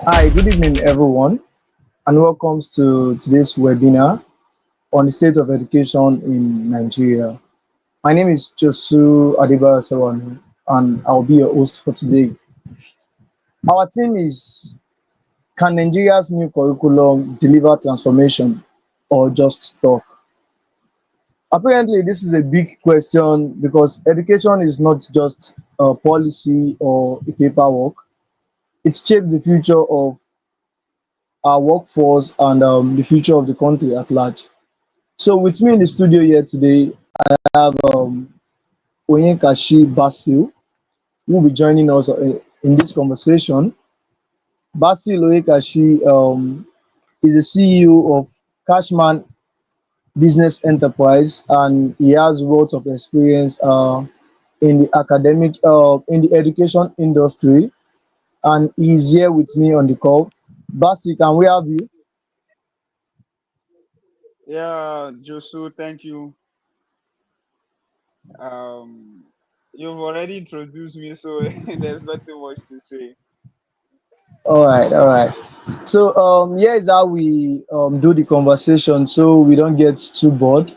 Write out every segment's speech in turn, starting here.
Hi, good evening, everyone, and welcome to today's webinar on the state of education in Nigeria. My name is Josu Adibasawan, and I'll be your host for today. Our theme is: Can Nigeria's new curriculum deliver transformation or just talk? Apparently, this is a big question because education is not just a policy or a paperwork, it shapes the future of our workforce and the future of the country at large. So with me in the studio here today, I have Onyekashi Basil, who will be joining us in this conversation. Basil Onyekashi is the CEO of Cashman Business Enterprise, and he has lots of experience in the education industry, and he is here with me on the call. Basil, can we have you? Yeah, Josu, thank you. Um, you've already introduced me, so there's nothing much to say. All right, all right. So here is how we do the conversation, so we don't get too bored.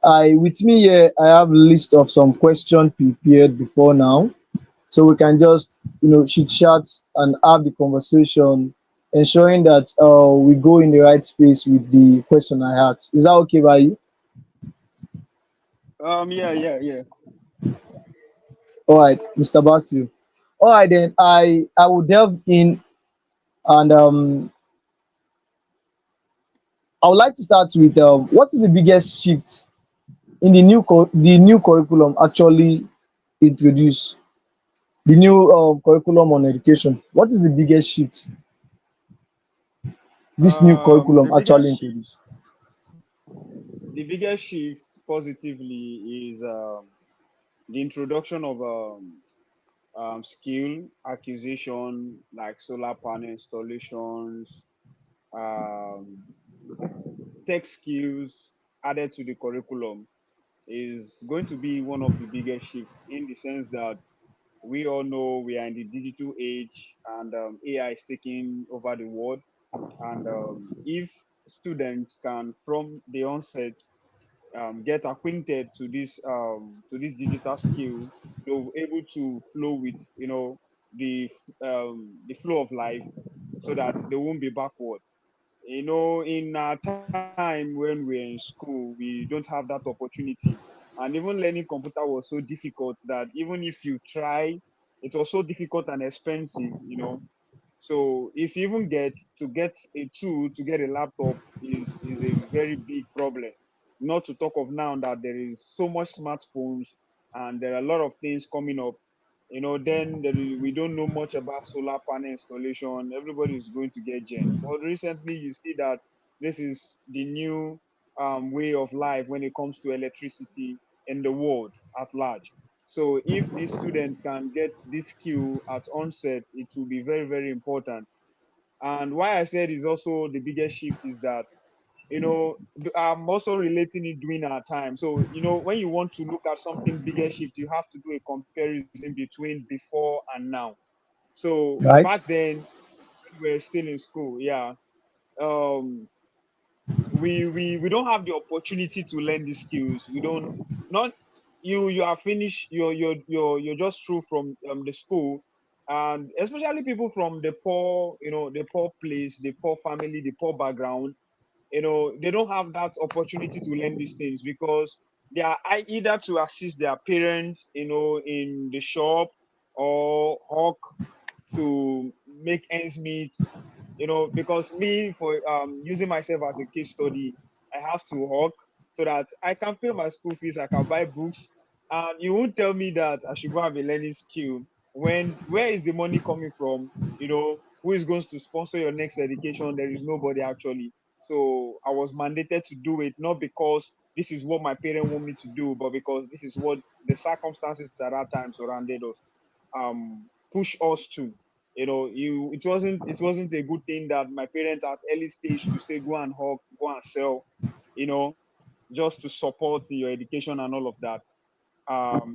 I with me here, I have a list of some questions prepared before now, so we can just chit chat and have the conversation, ensuring that we go in the right space with the question I asked. Is that okay by you? Yeah. All right, Mr. Basil. All right, then I will delve in, and I would like to start with what is the biggest shift in the new curriculum actually introduced, the new curriculum on education. What is the biggest shift this new curriculum The actually biggest shift, introduced? the biggest shift positively is the introduction of skill acquisition like solar panel installations, um, tech skills added to the curriculum is going to be one of the biggest shifts in the sense that we all know we are in the digital age and AI is taking over the world. And if students can, from the onset, get acquainted to this digital skill, they'll be able to flow with the the flow of life, so that they won't be backward. In our time when we're in school, we don't have that opportunity. And even learning computer was so difficult that even if you try, it was so difficult and expensive. So if you even get a tool to get a laptop is a very big problem. Not to talk of now that there is so much smartphones and there are a lot of things coming up. Then we don't know much about solar panel installation. Everybody is going to get gen. But recently, you see that this is the new way of life when it comes to electricity in the world at large. So if these students can get this skill at onset, it will be very, very important. And why I said is also the biggest shift is that, I'm also relating it during our time. So, when you want to look at something bigger shift, you have to do a comparison between before and now. So back Right? then, when we were still in school, yeah, um, we don't have the opportunity to learn these skills. We don't not you are finished. You're just through from the school, and especially people from the poor, the poor place, the poor family, the poor background. They don't have that opportunity to learn these things because they are either to assist their parents, in the shop, or hawk to make ends meet. Because me, for using myself as a case study, I have to work so that I can pay my school fees, I can buy books. And you won't tell me that I should go have a learning skill when where is the money coming from? Who is going to sponsor your next education? There is nobody actually. So I was mandated to do it, not because this is what my parents want me to do, but because this is what the circumstances at that time surrounded us, push us to. It wasn't a good thing that my parents at early stage to say go and hawk, go and sell, you know just to support your education and all of that.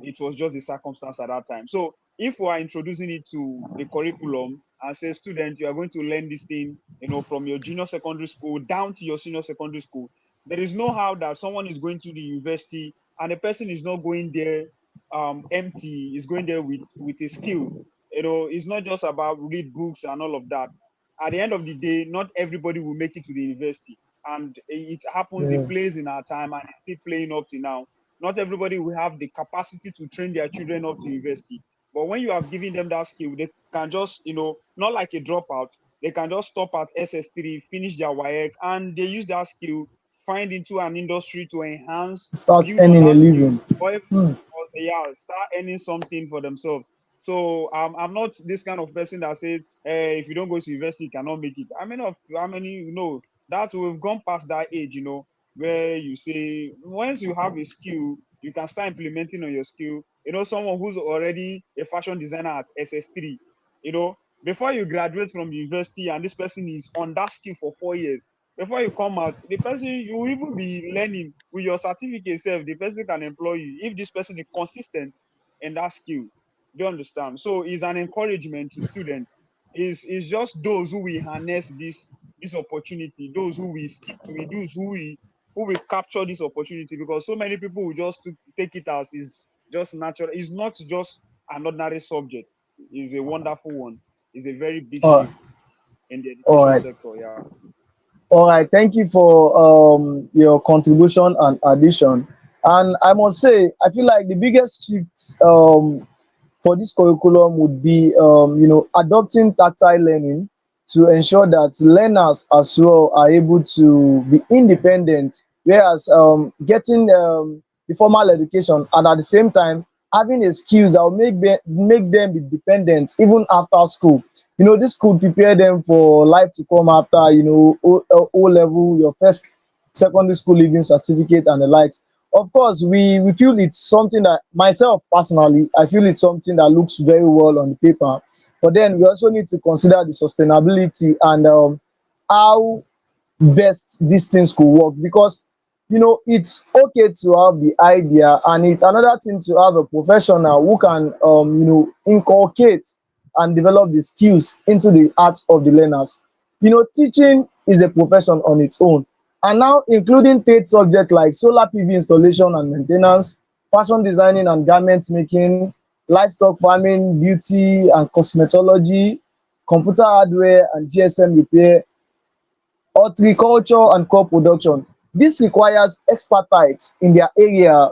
It was just the circumstance at that time. So if we are introducing it to the curriculum and say, students, you are going to learn this thing, from your junior secondary school down to your senior secondary school, there is no how that someone is going to the university and the person is not going there empty, is going there with a skill. It's not just about read books and all of that. At the end of the day, not everybody will make it to the university. And it happens, it Yeah. plays in our time and it's still playing up to now. Not everybody will have the capacity to train their children up to university. But when you have given them that skill, they can just, not like a dropout, they can just stop at SS3, finish their WIEC, and they use that skill, find into an industry to enhance, Start build on earning a that skill, living. or even, Hmm. or, yeah, start earning something for themselves. So I'm not this kind of person that says, hey, if you don't go to university, you cannot make it. How many that we've gone past that age, where you say once you have a skill, you can start implementing on your skill. Someone who's already a fashion designer at SS3, before you graduate from university and this person is on that skill for 4 years, before you come out, the person you will even be learning with your certificate itself, the person can employ you if this person is consistent in that skill. Do you understand? So it's an encouragement to students. Is just those who will harness this opportunity, those who will stick to it, those who will capture this opportunity, because so many people will just take it as is just natural. It's not just an ordinary subject. It's a wonderful one. It's a very big All, shift in the all education right. sector. Yeah. All right. Thank you for your contribution and addition. And I must say, I feel like the biggest shift for this curriculum would be adopting tactile learning to ensure that learners as well are able to be independent, whereas getting the formal education and at the same time having a skills that will make them be dependent even after school. This could prepare them for life to come after o level, your first secondary school leaving certificate and the likes. Of course, we feel it's something that, myself personally, I feel it's something that looks very well on the paper, but then we also need to consider the sustainability and how best these things could work, because it's okay to have the idea, and it's another thing to have a professional who can inculcate and develop the skills into the heart of the learners. Teaching is a profession on its own, and now including trade subjects like solar PV installation and maintenance, fashion designing and garment making, livestock farming, beauty and cosmetology, computer hardware and GSM repair, horticulture and crop production. This requires expertise in their area.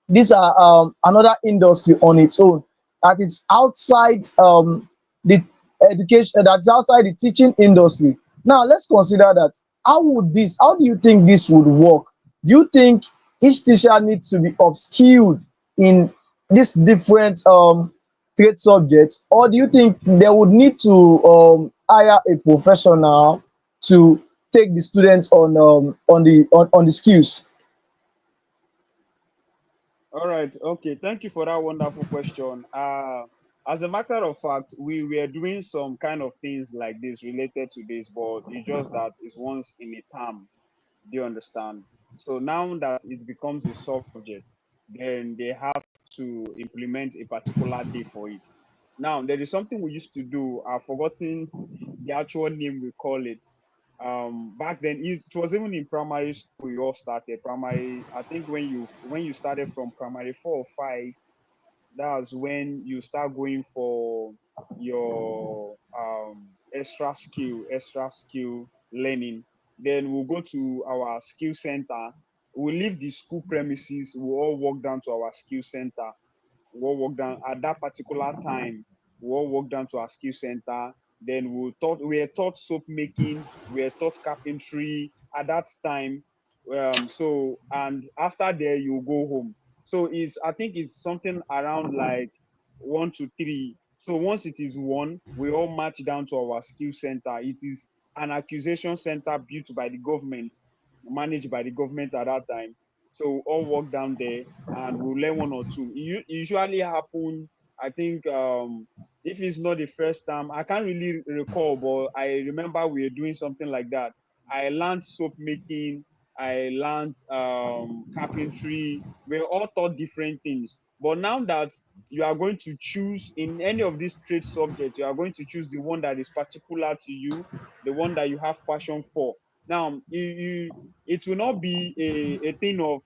These are another industry on its own, that is outside the education, that's outside the teaching industry. Now let's consider that. How do you think this would work? Do you think each teacher needs to be upskilled in these different trade subjects, or do you think they would need to hire a professional to take the students on the skills? All right. Okay. Thank you for that wonderful question. As a matter of fact, we were doing some kind of things like this related to this, but it's just that it's once in a term. Do you understand? So now that it becomes a subject, then they have to implement a particular day for it. Now, there is something we used to do. I've forgotten the actual name we call it. Back then, it was even in primary school. We all started primary. I think when you started from primary 4 or 5, that's when you start going for your extra skill learning. Then we'll go to our skill center. We'll leave the school premises. We'll all walk down to our skill center. We'll walk down at that particular time. We'll walk down to our skill center. Then we were taught soap making, we were taught carpentry at that time. So and after there you go home. So I think it's something around like 1 to 3. So once it is one, we all march down to our skill center. It is an accusation center built by the government, managed by the government at that time. So we all walk down there and we'll learn one or two. It usually happen, I think, if it's not the first time, I can't really recall, but I remember we were doing something like that. I learned soap making, I learned carpentry. We all taught different things. But now that you are going to choose in any of these trade subjects, you are going to choose the one that is particular to you, the one that you have passion for. Now, it will not be a thing of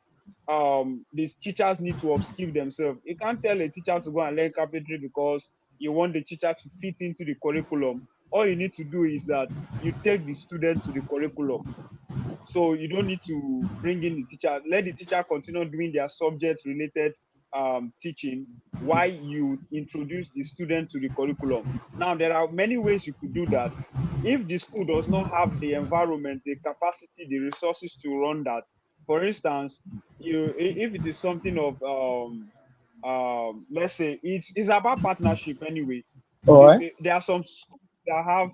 these teachers need to upskill themselves. You can't tell a teacher to go and learn carpentry because you want the teacher to fit into the curriculum. All you need to do is that you take the student to the curriculum. So you don't need to bring in the teacher. Let the teacher continue doing their subject related teaching while you introduce the student to the curriculum. Now, there are many ways you could do that. If the school does not have the environment, the capacity, the resources to run that, for instance, if it is something of let's say it's about partnership anyway. All right. There are some schools that have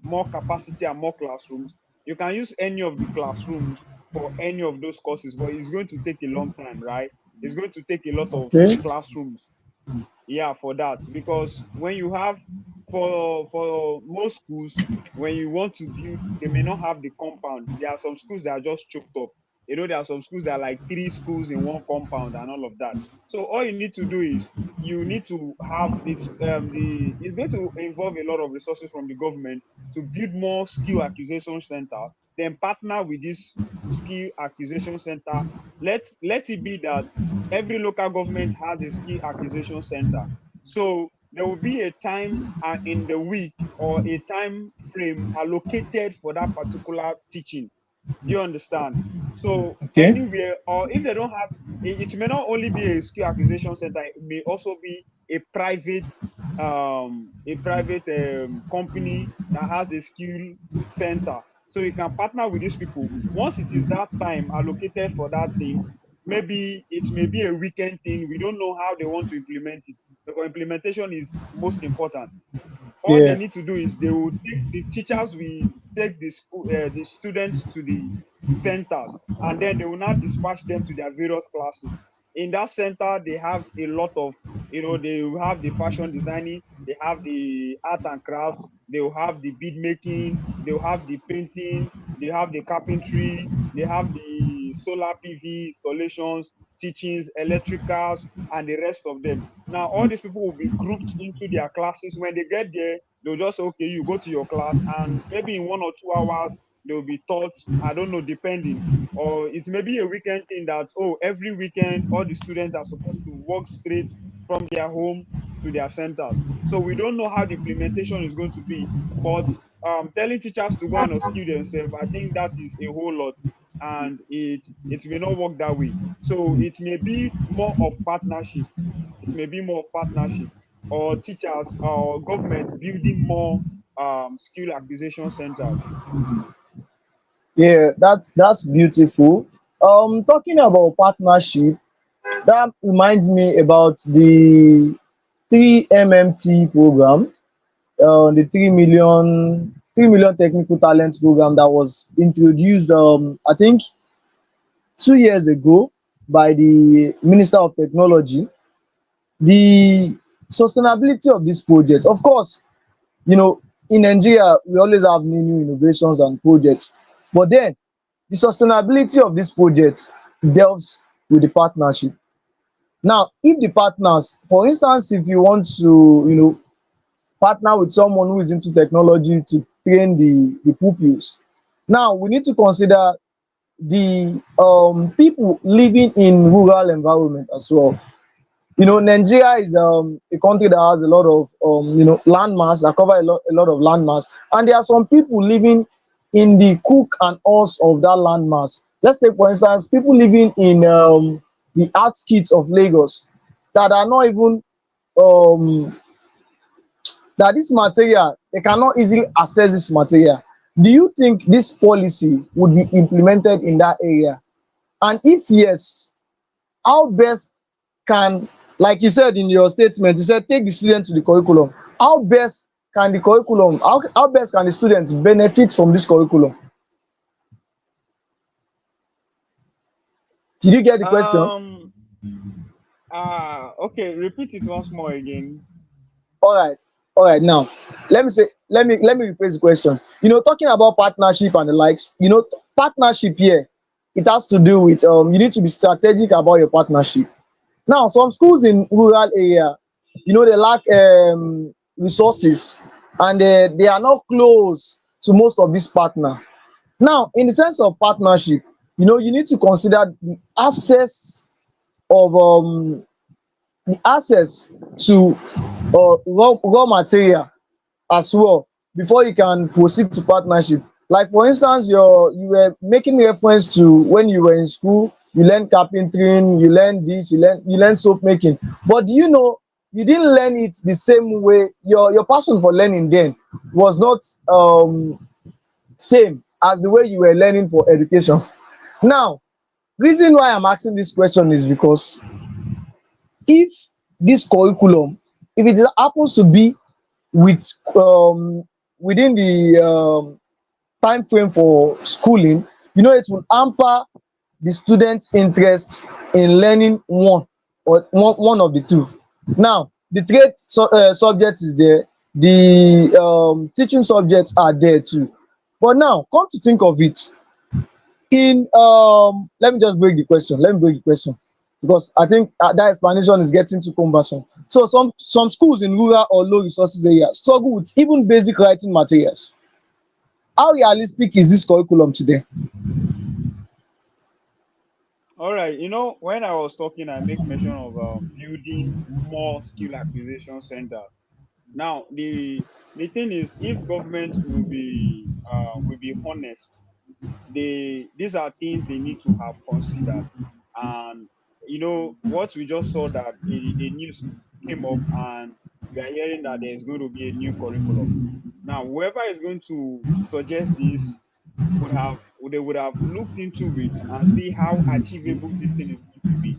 more capacity and more classrooms. You can use any of the classrooms for any of those courses, but it's going to take a long time, right? It's going to take a lot of Okay. classrooms, yeah, for that, because when you have for most schools, when you want to build, they may not have the compound. There are some schools that are just choked up. There are some schools that are like three schools in one compound and all of that. So all you need to do is you need to have this the it's going to involve a lot of resources from the government to build more skill acquisition center, then partner with this skill acquisition center. Let it be that every local government has a skill acquisition center. So there will be a time in the week or a time frame allocated for that particular teaching. Do you understand? So Okay. anywhere, or if they don't have, it may not only be a skill acquisition center, it may also be a private company that has a skill center. So you can partner with these people. Once it is that time allocated for that thing, maybe it may be a weekend thing. We don't know how they want to implement it, because implementation is most important. All they Yeah. need to do is they will take the teachers will take the students to the centers, and then they will now dispatch them to their various classes. In that center, they have a lot of, they will have the fashion designing, they have the art and crafts, they will have the bead making, they will have the painting, they have the carpentry, they have the solar PV installations, teachings, electricals, and the rest of them. Now, all these people will be grouped into their classes. When they get there, they'll just say, okay, you go to your class, and maybe in 1 or 2 hours, they'll be taught, I don't know, depending. Or it may be a weekend thing that, oh, every weekend, all the students are supposed to walk straight from their home to their centers. So we don't know how the implementation is going to be. But telling teachers to go and upskill themselves, I think that is a whole lot. And it may not work that way. So it may be more of partnership. It may be more partnership, or teachers or government building more skill acquisition centers. Yeah, that's beautiful. Talking about partnership, that reminds me about the 3MMT program, the 3 million technical talent program that was introduced, I think 2 years ago by the Minister of Technology. The sustainability of this project, of course, you know, in Nigeria, we always have new innovations and projects, but then the sustainability of this project delves with the partnership. Now, if the partners, for instance, if you want to, partner with someone who is into technology to train the pupils, now we need to consider the people living in rural environment as well. Nigeria is a country that has a lot of land mass, that cover a lot of land mass, and there are some people living in the cook and horse of that land mass. Let's take for instance people living in the outskirts of Lagos, that are not even um that this material, they cannot easily access this material. Do you think this policy would be implemented in that area? And if yes, how best can, like you said in your statement, you said take the student to the curriculum. How best can the students benefit from this curriculum? Did you get the question? Um. Okay. Repeat it once more again. All right. All right. Now, let me rephrase the question. Talking about partnership and the likes, partnership here, it has to do with, you need to be strategic about your partnership. Now, some schools in rural area, they lack resources, and they are not close to most of these partner. Now, in the sense of partnership, you need to consider of the access to raw material as well before you can proceed to partnership. Like for instance, you were making reference to when you were in school, you learn carpentry, you learn this, you learn soap making. But do you know you didn't learn it the same way? Your passion for learning then was not same as the way you were learning for education. Now, reason why I'm asking this question is because if this curriculum, if it happens to be with within the time frame for schooling, it will hamper the students interest in learning one of the two. Now, the trade subject is there, the teaching subjects are there too. But now, come to think of it, in let me just break the question, because I think that explanation is getting too cumbersome. So some schools in rural or low resources areas struggle with even basic writing materials. How realistic is this curriculum today? All right, when I was talking, I make mention of building more skill acquisition centers. Now, the thing is, if government will be honest, these are things they need to have considered. And what we just saw, that a news came up, and we are hearing that there is going to be a new curriculum. Now, whoever is going to suggest this they would have looked into it and see how achievable this thing is going to be.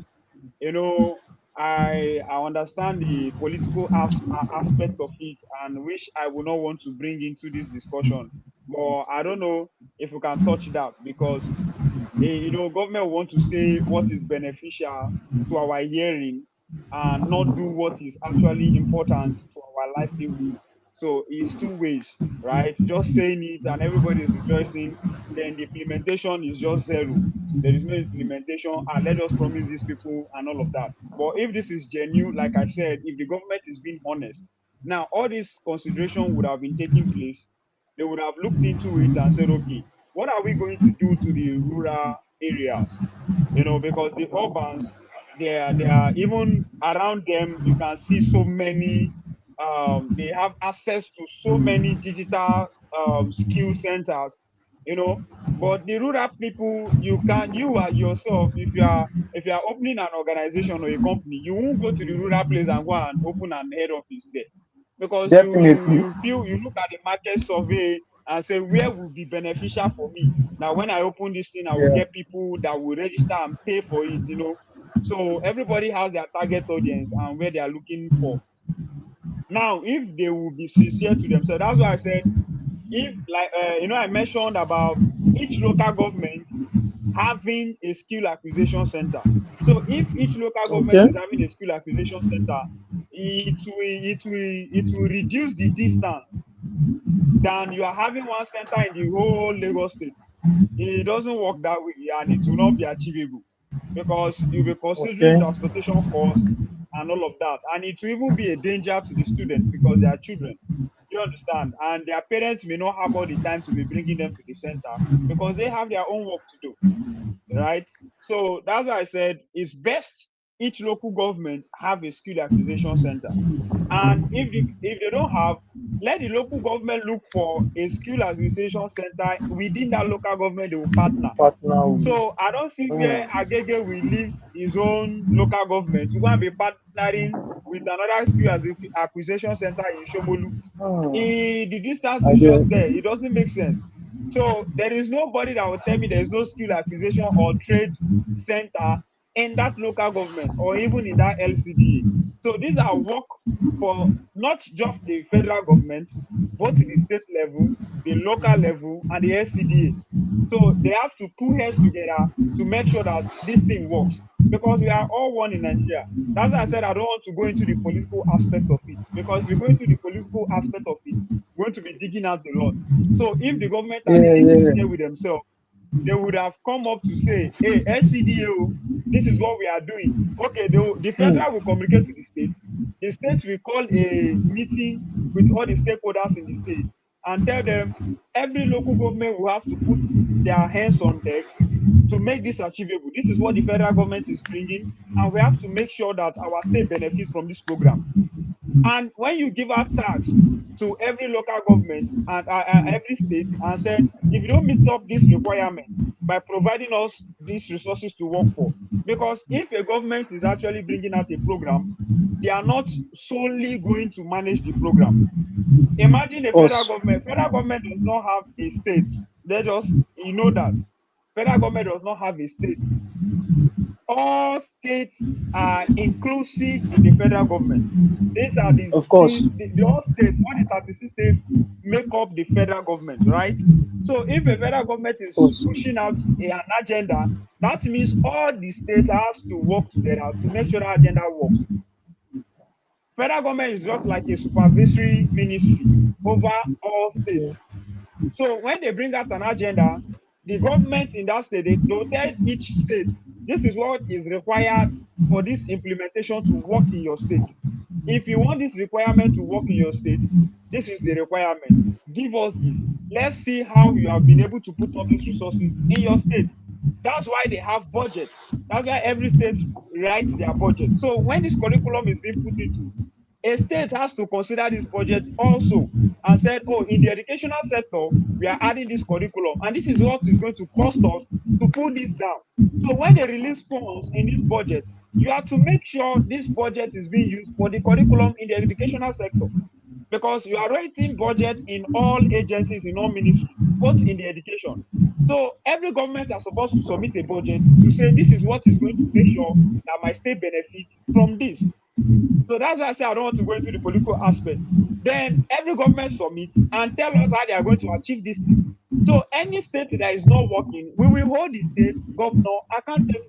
you know I understand the political aspect of it, and which I would not want to bring into this discussion, but I don't know if we can touch that, because government want to say what is beneficial to our hearing and not do what is actually important to our livelihood. So it's two ways, right? Just saying it and everybody is rejoicing, then the implementation is just zero. There is no implementation. And let us promise these people and all of that. But if this is genuine, like I said, if the government is being honest, now all this consideration would have been taking place. They would have looked into it and said, okay, what are we going to do to the rural areas? Because the urbans, they are even around them, you can see so many, they have access to so many digital skill centers, you know. But the rural people, you are yourself, if you are opening an organization or a company, you won't go to the rural place and go and open an head office there, because Definitely. you look at the market survey and say, where will be beneficial for me? Now, when I open this thing, I will Yeah. get people that will register and pay for it. So everybody has their target audience and where they are looking for. Now, if they will be sincere to themselves, that's why I said, if, like, I mentioned about each local government having a skill acquisition center. So if each local government Okay. is having a skill acquisition center, it will reduce the distance than you are having one center in the whole Lagos state. It doesn't work that way, and it will not be achievable, because you'll be considering Okay. transportation costs and all of that, and it will even be a danger to the students because they are children. You understand? And their parents may not have all the time to be bringing them to the center because they have their own work to do, right? So that's why I said it's best each local government have a skill acquisition center. And if they don't have, let the local government look for a skill acquisition center within that local government they will partner. Partner with. So I don't see where Hmm. Agege will leave his own local government to go and be partnering with another skill acquisition center in Shomolu. Hmm. The distance I is just get. there. It doesn't make sense. So there is nobody that will tell me there is no skill acquisition or trade center in that local government or even in that LCDA. So these are work for not just the federal government, both the state level, the local level, and the LCDAs. So they have to put heads together to make sure that this thing works, because we are all one in Nigeria. That's why I said I don't want to go into the political aspect of it, because if we go into the political aspect of it, we're going to be digging out a lot. So if the government are Yeah, really yeah. sincere with themselves, they would have come up to say, hey, SCDA, This is what we are doing. Okay, the Hmm. federal will communicate to the state. The state will call a meeting with all the stakeholders in the state and tell them every local government will have to put their hands on deck to make this achievable. This is what the federal government is bringing, and we have to make sure that our state benefits from this program. And when you give out tax to every local government and every state and said, if you don't meet up this requirement by providing us these resources to work for, because if a government is actually bringing out a program, they are not solely going to manage the program. Imagine a federal Us. government. Federal government does not have a state. They just, you know that. Federal government does not have a state. All states are inclusive in the federal government. These are the Of course. things, the all states, all the 36 states make up the federal government, right? So if a federal government Of is course. pushing out an agenda, that means all the states has to work together to make sure that agenda works. Federal government is just like a supervisory ministry over all Okay. states. So when they bring out an agenda, the government in that state, they'll tell each state, this is what is required for this implementation to work in your state. If you want this requirement to work in your state, this is the requirement. Give us this. Let's see how you have been able to put up these resources in your state. That's why they have budget. That's why every state writes their budget. So when this curriculum is being put into, a state has to consider this budget also and said, oh, in the educational sector, we are adding this curriculum, and this is what is going to cost us to pull this down. So when they release funds in this budget, you have to make sure this budget is being used for the curriculum in the educational sector, because you are writing budget in all agencies, in all ministries, both in the education. So every government are supposed to submit a budget to say this is what is going to make sure that my state benefits from this. So that's why I say I don't want to go into the political aspect. Then every government submit and tell us how they are going to achieve this thing. So any state that is not working, we will hold the state governor accountable,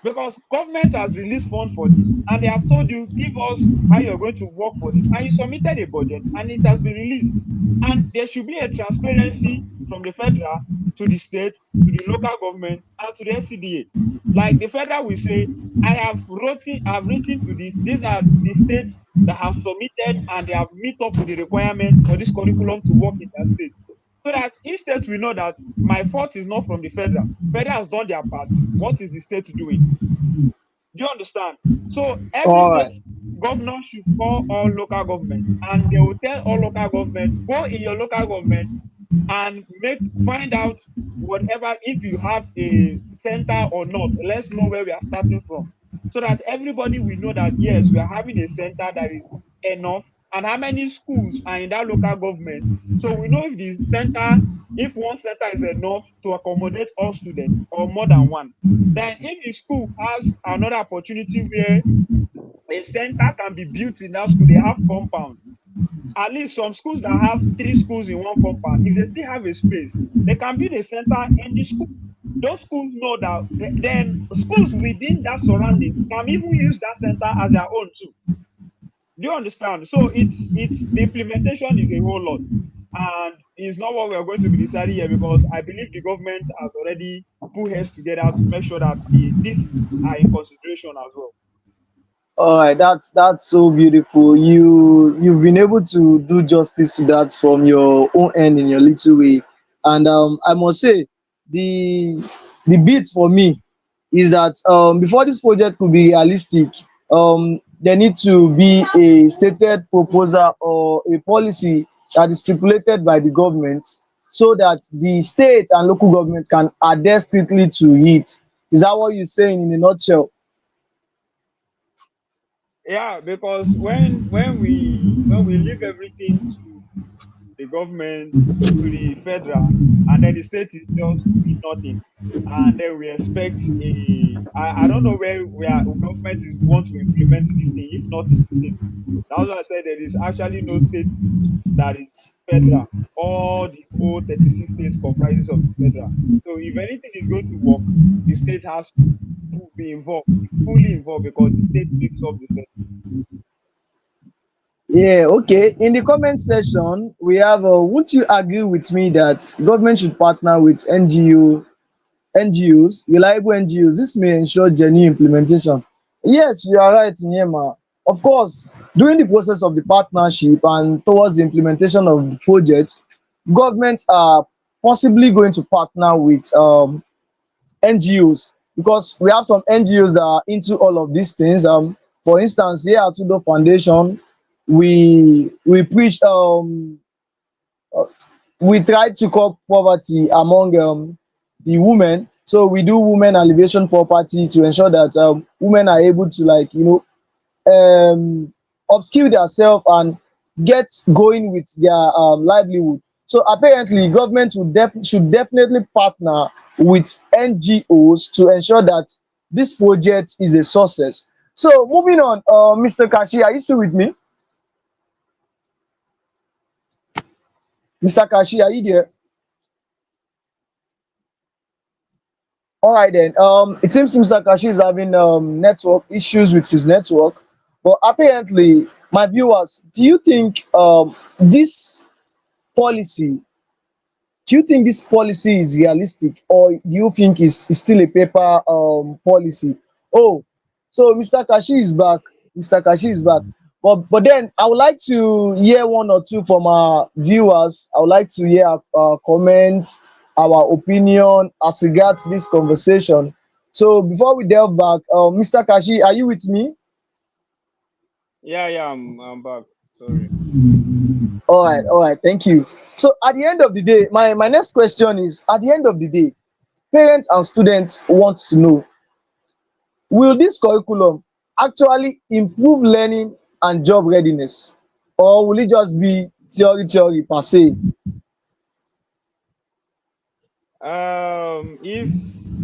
because government has released funds for this and they have told you, give us how you're going to work for this, and you submitted a budget and it has been released. And there should be a transparency from the federal to the state to the local government and to the SCDA. Like the federal will say, I've written to this, these are the states that have submitted and they have meet up with the requirements for this curriculum to work in their state, so that each state will know that my fault is not from the federal. Federal has done their part. What is the state doing? Do you understand? So every All state right. governor should call all local government and they will tell all local government, go in your local government and find out whatever, if you have a center or not. Let's know where we are starting from, so that everybody will know that yes, we are having a center that is enough, and how many schools are in that local government. So we know if the center, if one center is enough to accommodate all students or more than one. Then if the school has another opportunity where a center can be built in that school, they have compound. At least some schools that have three schools in one compound, if they still have a space, they can build a center in the school. Those schools know that then schools within that surrounding can even use that center as their own too. Do you understand? So it's the implementation is a whole lot. And it's not what we're going to be deciding here, because I believe the government has already put heads together to make sure that these are in consideration as well. All right, that's so beautiful. You've been able to do justice to that from your own end in your little way, and I must say the the bit for me is that before this project could be realistic, there need to be a stated proposal or a policy that is stipulated by the government, so that the state and local government can adhere strictly to it. Is that what you're saying in a nutshell? Yeah, because when we leave everything to the government, to the federal, and then the state is just doing nothing, and then we expect I don't know where government is want to implement this thing if not in the state. That's why I said there is actually no state that is federal. All the whole 36 states comprises of the federal. So if anything is going to work, the state has to be involved, be fully involved, because the state makes up the federal. Yeah, okay. In the comment section, we have, would you agree with me that government should partner with NGO NGOs, reliable NGOs. This may ensure genuine implementation. Yes, you are right, Nyema. Of course, during the process of the partnership and towards the implementation of the project, governments are possibly going to partner with NGOs, because we have some NGOs that are into all of these things. For instance, here at Udo Foundation, we preach we try to curb poverty among the women. So we do women elevation property to ensure that women are able to, like, upskill themselves and get going with their livelihood. So apparently government should definitely partner with NGOs to ensure that this project is a success. So moving on, Mr. Kashi, are you still with me? Mr. Kashi, are you there? All right then. It seems Mr. Kashi is having network issues with his network, but apparently, my viewers, do you think this policy do you think this policy is realistic, or do you think it's still a paper policy? Oh, so Mr. Kashi is back. Mr. Kashi is back. But then I would like to hear one or two from our viewers. I would like to hear our comments, our opinion as regards this conversation. So before we delve back, Mr. Kashi, are you with me? Yeah, yeah, I'm back. Sorry. All right, thank you. So at the end of the day, my next question is: at the end of the day, parents and students want to know, will this curriculum actually improve learning and job readiness, or will it just be theory per se? If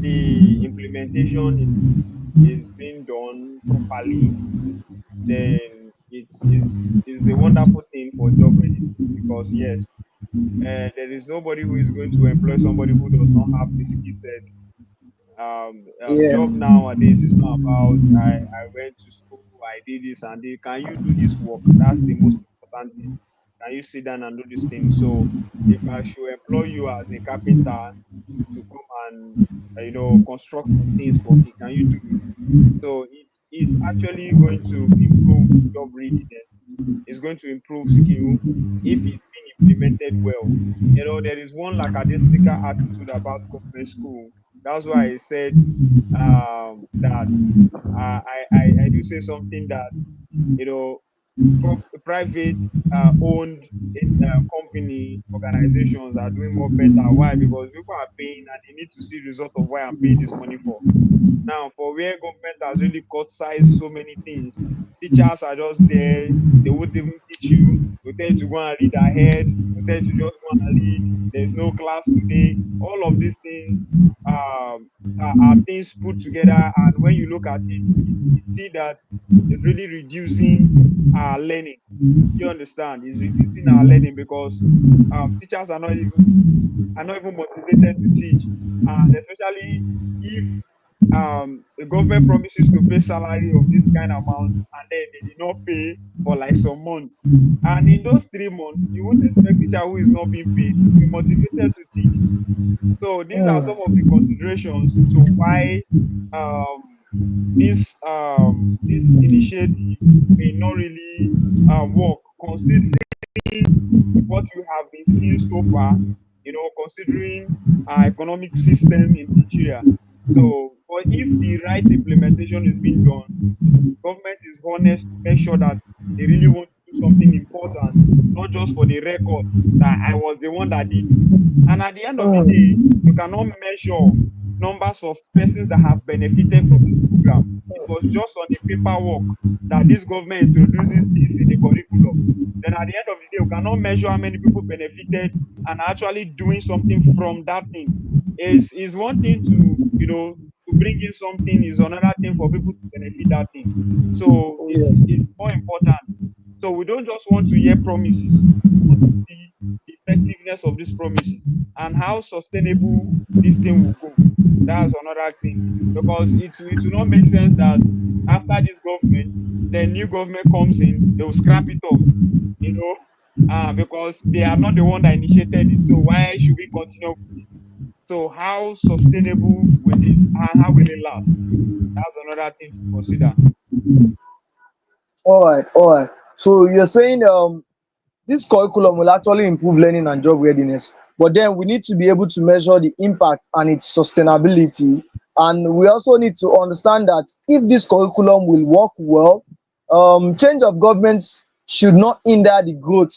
the implementation is being done properly, then it's a wonderful thing for job readiness, because yes, there is nobody who is going to employ somebody who does not have the skill set. Yeah. Job nowadays is not about I went to school, I did this and did. Can you do this work? That's the most important thing. Can you sit down and do this thing? So if I should employ you as a carpenter to come and construct some things for me, can you do it? So it's actually going to improve job readiness. It's going to improve skill if it's being implemented well. There is one lackadaisical attitude about government school. That's why I said that I do say something that you know private owned company organizations are doing more better. Why? Because people are paying and they need to see result of why I'm paying this money for. Now, for where government has really cut size so many things, teachers are just there. They won't even teach you. They tell you to go and read ahead. They tell you to just go and read. There's no class today. All of these things are things put together. And when you look at it, you see that it's really reducing our learning. You understand? It's reducing our learning because teachers are not even motivated to teach, and especially if the government promises to pay salary of this kind of amount and then they did not pay for like some months. And in those 3 months, you won't expect teacher who is not being paid to be motivated to teach. So these are some of the considerations to why um, this initiative may not really work, considering what you have been seeing so far, considering our economic system in Nigeria. So, but if the right implementation is being done, government is honest to make sure that they really want to do something important, not just for the record that I was the one that did it. And at the end of the day, Mm, you cannot measure numbers of persons that have benefited from this program. It was just on the paperwork that this government introduces this in the curriculum. Then at the end of the day, you cannot measure how many people benefited and are actually doing something from that thing. Is one thing to bring in something, is another thing for people to benefit that thing. So it's yes. it's more important. So we don't just want to hear promises. We want to see the effectiveness of these promises and how sustainable this thing will go. That's another thing. Because it will not make sense that after this government, the new government comes in, they will scrap it off, you know, because they are not the one that initiated it. So why should we continue with it? So how sustainable will this and how will it last? That's another thing to consider. All right, all right. So you're saying this curriculum will actually improve learning and job readiness, but then we need to be able to measure the impact and its sustainability. And we also need to understand that if this curriculum will work well, change of governments should not hinder the growth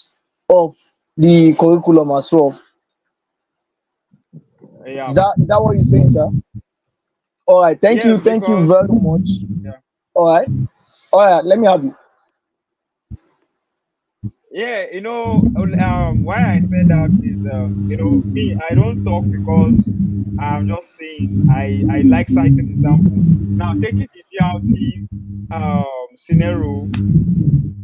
of the curriculum as well. Yeah. Is that what you're saying, sir? All right, Yes, thank you because very much. yeah. All right, all right, let me have you. Yeah, why I said that is, me, I don't talk because I'm just saying I like citing example. Now, taking the BLT scenario,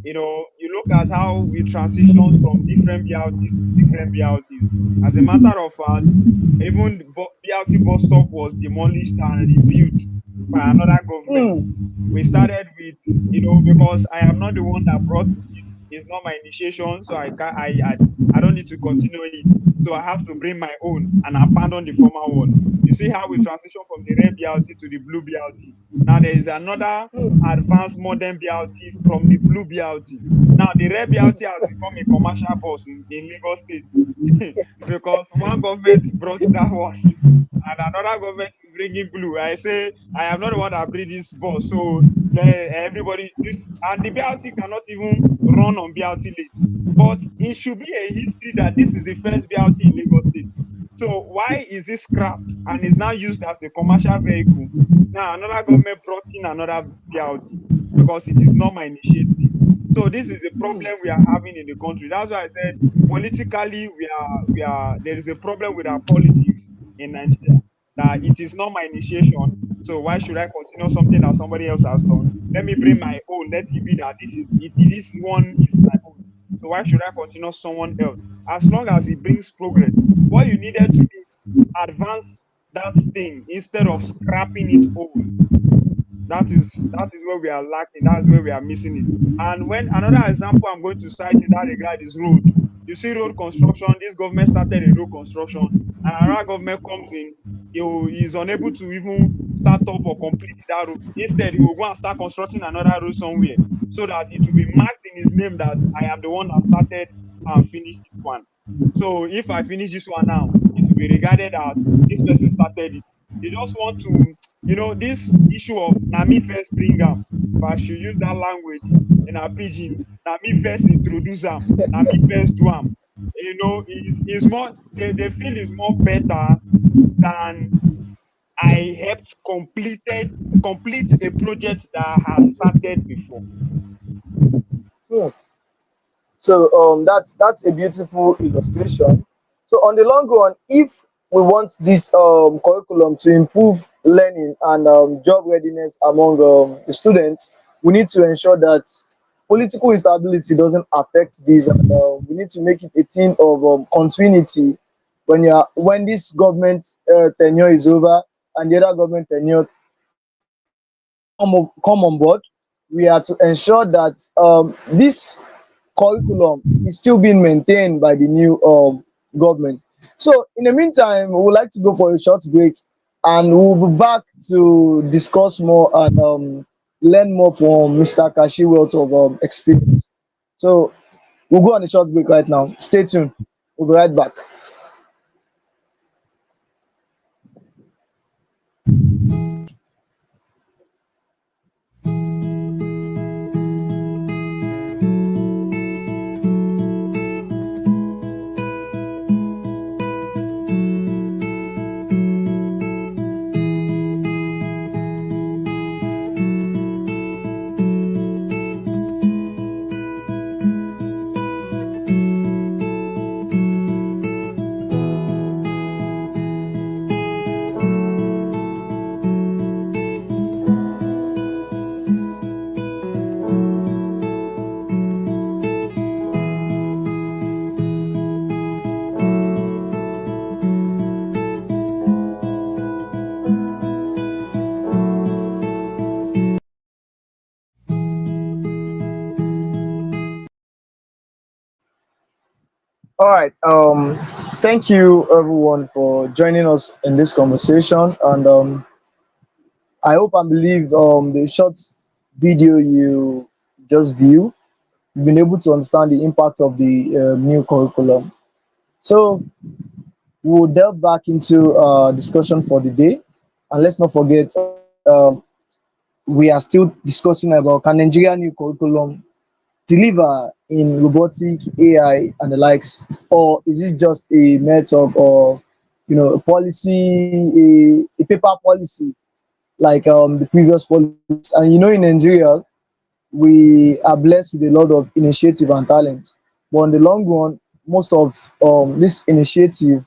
you look at how we transition from different BLTs to different BLTs. As a matter of fact, even the BLT bus stop was demolished and rebuilt by another government. Hmm. We started with, because I am not the one that brought this. It's not my initiation, so I can I don't need to continue it. So I have to bring my own and abandon the former one. You see how we transition from the red BLT to the blue BLT. Now there is another advanced modern BLT from the blue BLT. Now the red BLT has become a commercial bus in Lagos State because one government brought that one and another government is bringing blue. I say I am not the one that bring this bus, so everybody this and the BLT cannot even run on BLT lane. But it should be a history that this is the first BLT in Lagos State. So why is it scrapped and is now used as a commercial vehicle? Now another government brought in another BLT because it is not my initiative. So this is the problem we are having in the country. That's why I said politically we are there is a problem with our politics in Nigeria. That it is not my initiation. So why should I continue something that somebody else has done? Let me bring my own. Let it be that this one is my own. So why should I continue someone else? As long as it brings progress. What you needed to do, advance that thing instead of scrapping it old. That is where we are lacking. That's where we are missing it. And when another example I'm going to cite in that regard is road. You see road construction. This government started a road construction, and another government comes in. He is unable to even start up or complete that road. Instead, he will go and start constructing another road somewhere, so that it will be marked in his name that I am the one that started and finished this one. So if I finish this one now, it will be regarded as this person started it. They just want to, this issue of Nami first bring am. If I should use that language in a pidgin, Nami first introduce am, Nami first do am. It's more they feel is more better than I helped complete a project that has started before. Hmm. So that's a beautiful illustration. So on the long run, if we want this curriculum to improve learning and job readiness among the students, we need to ensure that political instability doesn't affect this, and we need to make it a thing of continuity when this government tenure is over and the other government tenure come on board. We are to ensure that this curriculum is still being maintained by the new government. So, in the meantime, we would like to go for a short break and we'll be back to discuss more and learn more from Mr. Kashi wealth of experience. So, we'll go on a short break right now. Stay tuned. We'll be right back. All right. Thank you everyone for joining us in this conversation, and I hope and believe the short video you just view, you've been able to understand the impact of the new curriculum. So we'll delve back into discussion for the day, and let's not forget we are still discussing about can Nigeria new curriculum deliver in robotic, AI, and the likes, or is this just a method or a policy, a paper policy like the previous policies? And in Nigeria, we are blessed with a lot of initiative and talent, but in the long run, most of this initiative,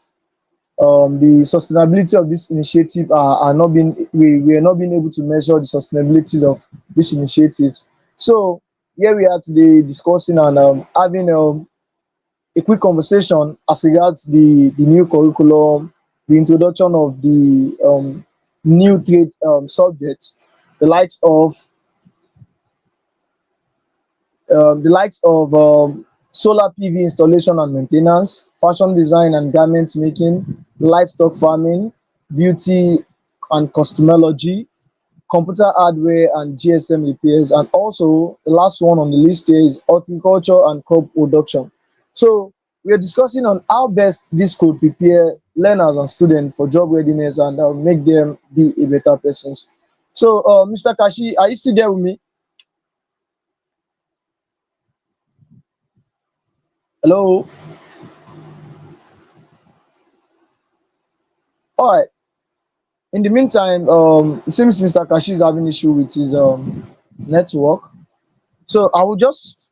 the sustainability of this initiative are not being we are not being able to measure the sustainability of these initiatives. So here we are today discussing and having a quick conversation as regards the new curriculum, the introduction of the new trade subjects, the likes of solar PV installation and maintenance, fashion design and garment making, livestock farming, beauty and cosmetology, computer hardware and GSM repairs, and also the last one on the list here is horticulture and crop production. So we are discussing on how best this could prepare learners and students for job readiness and make them be a better persons. So, Mr. Kashi, are you still there with me? Hello. All right. In the meantime, it seems Mr. Kashi is having issue with his network. So I will just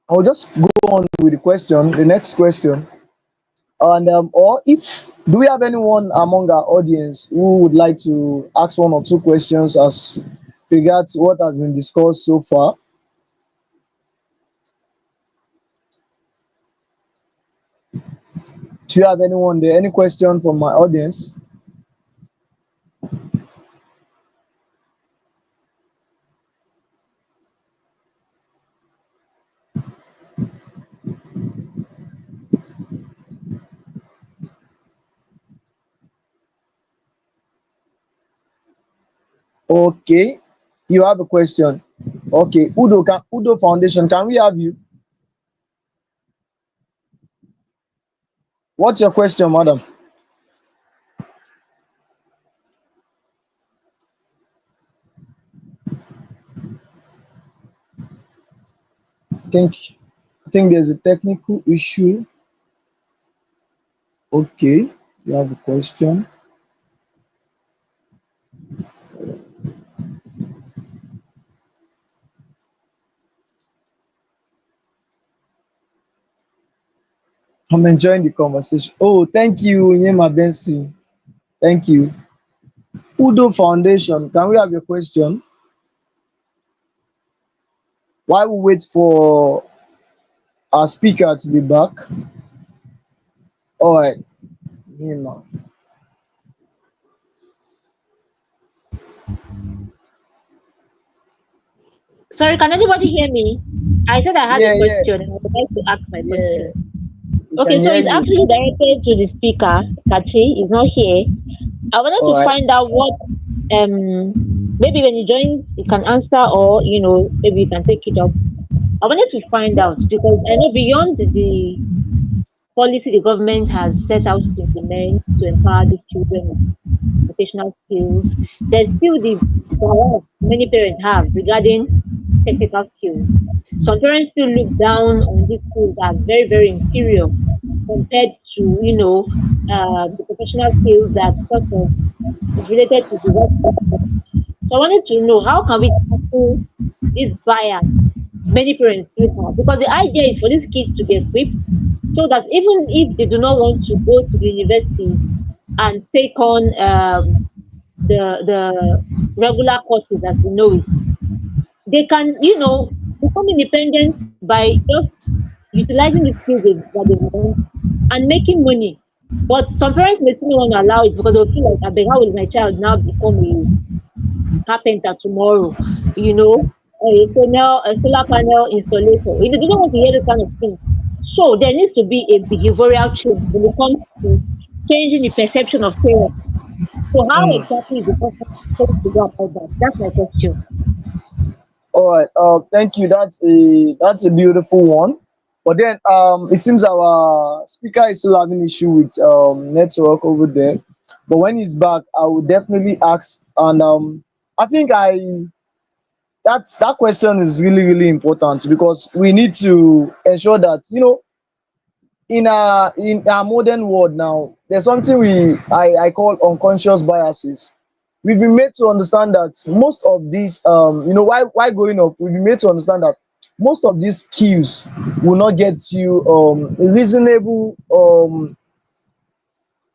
go on with the next question. And or if do we have anyone among our audience who would like to ask one or two questions as regards what has been discussed so far? Do you have anyone there? Any question from my audience? Okay, you have a question. Okay, Udo Foundation, can we have you? What's your question, madam? think I think there's a technical issue. Okay, you have a question. I'm enjoying the conversation. Oh, thank you, Yema Benson. Thank you. Udo Foundation, can we have your question? While we wait for our speaker to be back. All right, Yema. Sorry, can anybody hear me? I said I had a Yeah, yeah, question and I would like to ask my yeah. question. We Okay, can so hear it's you. actually directed to the speaker. Kachi is not here. I wanted All to right. find out what maybe when you join you can answer, or maybe you can take it up. I wanted to find out because I know beyond the policy the government has set out to implement to empower the children with vocational skills, there's still the bias many parents have regarding technical skills. Some parents still look down on these skills as very, very inferior compared to, the professional skills that sort of is related to the workforce. So I wanted to know how can we tackle this bias many parents still have? Because the idea is for these kids to be equipped so that even if they do not want to go to the universities and take on the regular courses as we know it, they can, become independent by just utilizing the skills that they want and making money. But some parents may still not want to allow it because they'll feel like, I beg, how will my child now become a carpenter tomorrow? You know, a solar panel installation. If they don't want to hear this kind of thing, so there needs to be a behavioral change when it comes to changing the perception of parents. So how exactly is the person going to go about that? That's my question. All right. Thank you. That's a beautiful one. But then it seems our speaker is still having issue with network over there. But when he's back, I will definitely ask. And I think that question is really important because we need to ensure that in our modern world now, there's something I call unconscious biases. We've been made to understand that most of these why growing up we've been made to understand that most of these skills will not get you reasonable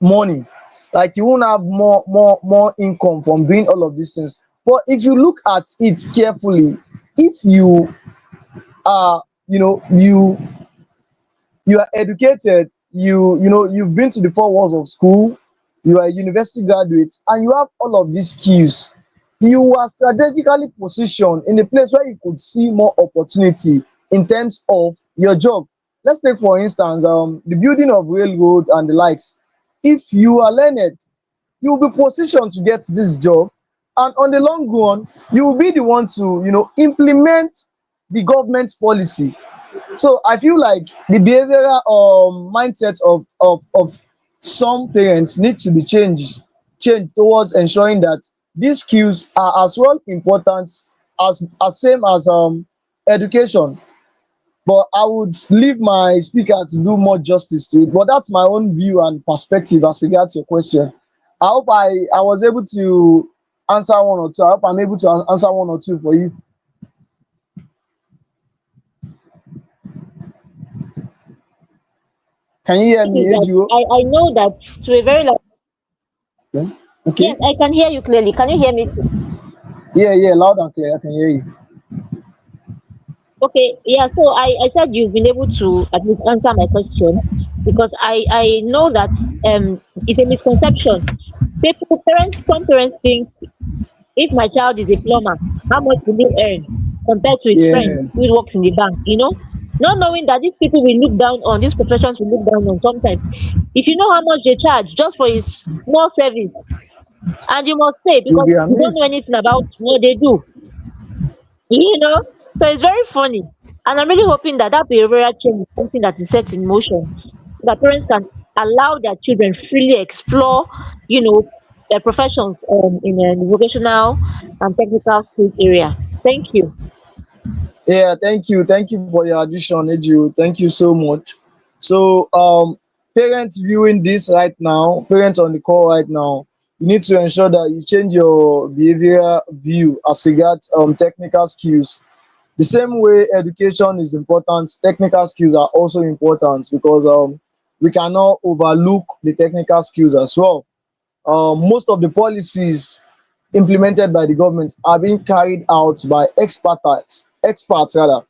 money. Like you won't have more income from doing all of these things. But if you look at it carefully, if you are you are educated, you've been to the four walls of school, you are a university graduate, and you have all of these skills, you are strategically positioned in a place where you could see more opportunity in terms of your job. Let's take for instance the building of railroad and the likes. If you are learned, you will be positioned to get this job, and on the long run you will be the one to implement the government policy. So I feel like the behavioral mindset of some parents need to be changed towards ensuring that these skills are as well important as same as education. But I would leave my speaker to do more justice to it. But that's my own view and perspective as regards your question. I hope I was able to answer one or two. I hope I'm able to answer one or two for you. Can you hear Is me, that Ejiro? I know that to a very large. Yeah. Yes, Okay. I can hear you clearly. Can you hear me too? Yeah, loud and clear. I can hear you. Okay, yeah, so I said you've been able to at least answer my question because I know that it's a misconception. Some parents think if my child is a plumber, how much will he earn compared to his friend Yeah, who works in the bank, Not knowing that these people will look down on these professions will look down on sometimes. If you know how much they charge just for his small service, and you must pay you'll because be you don't know amazed. anything about what they do, you know. So it's very funny, and I'm really hoping that that behavioral change is something that is set in motion, so that parents can allow their children freely explore, their professions in the vocational and technical skills area. Thank you. Yeah, thank you. Thank you for your addition, Eju. Thank you so much. So, parents viewing this right now, parents on the call right now, you need to ensure that you change your behavioral view as regards technical skills. The same way education is important, technical skills are also important because we cannot overlook the technical skills as well. Most of the policies implemented by the government are being carried out by experts rather,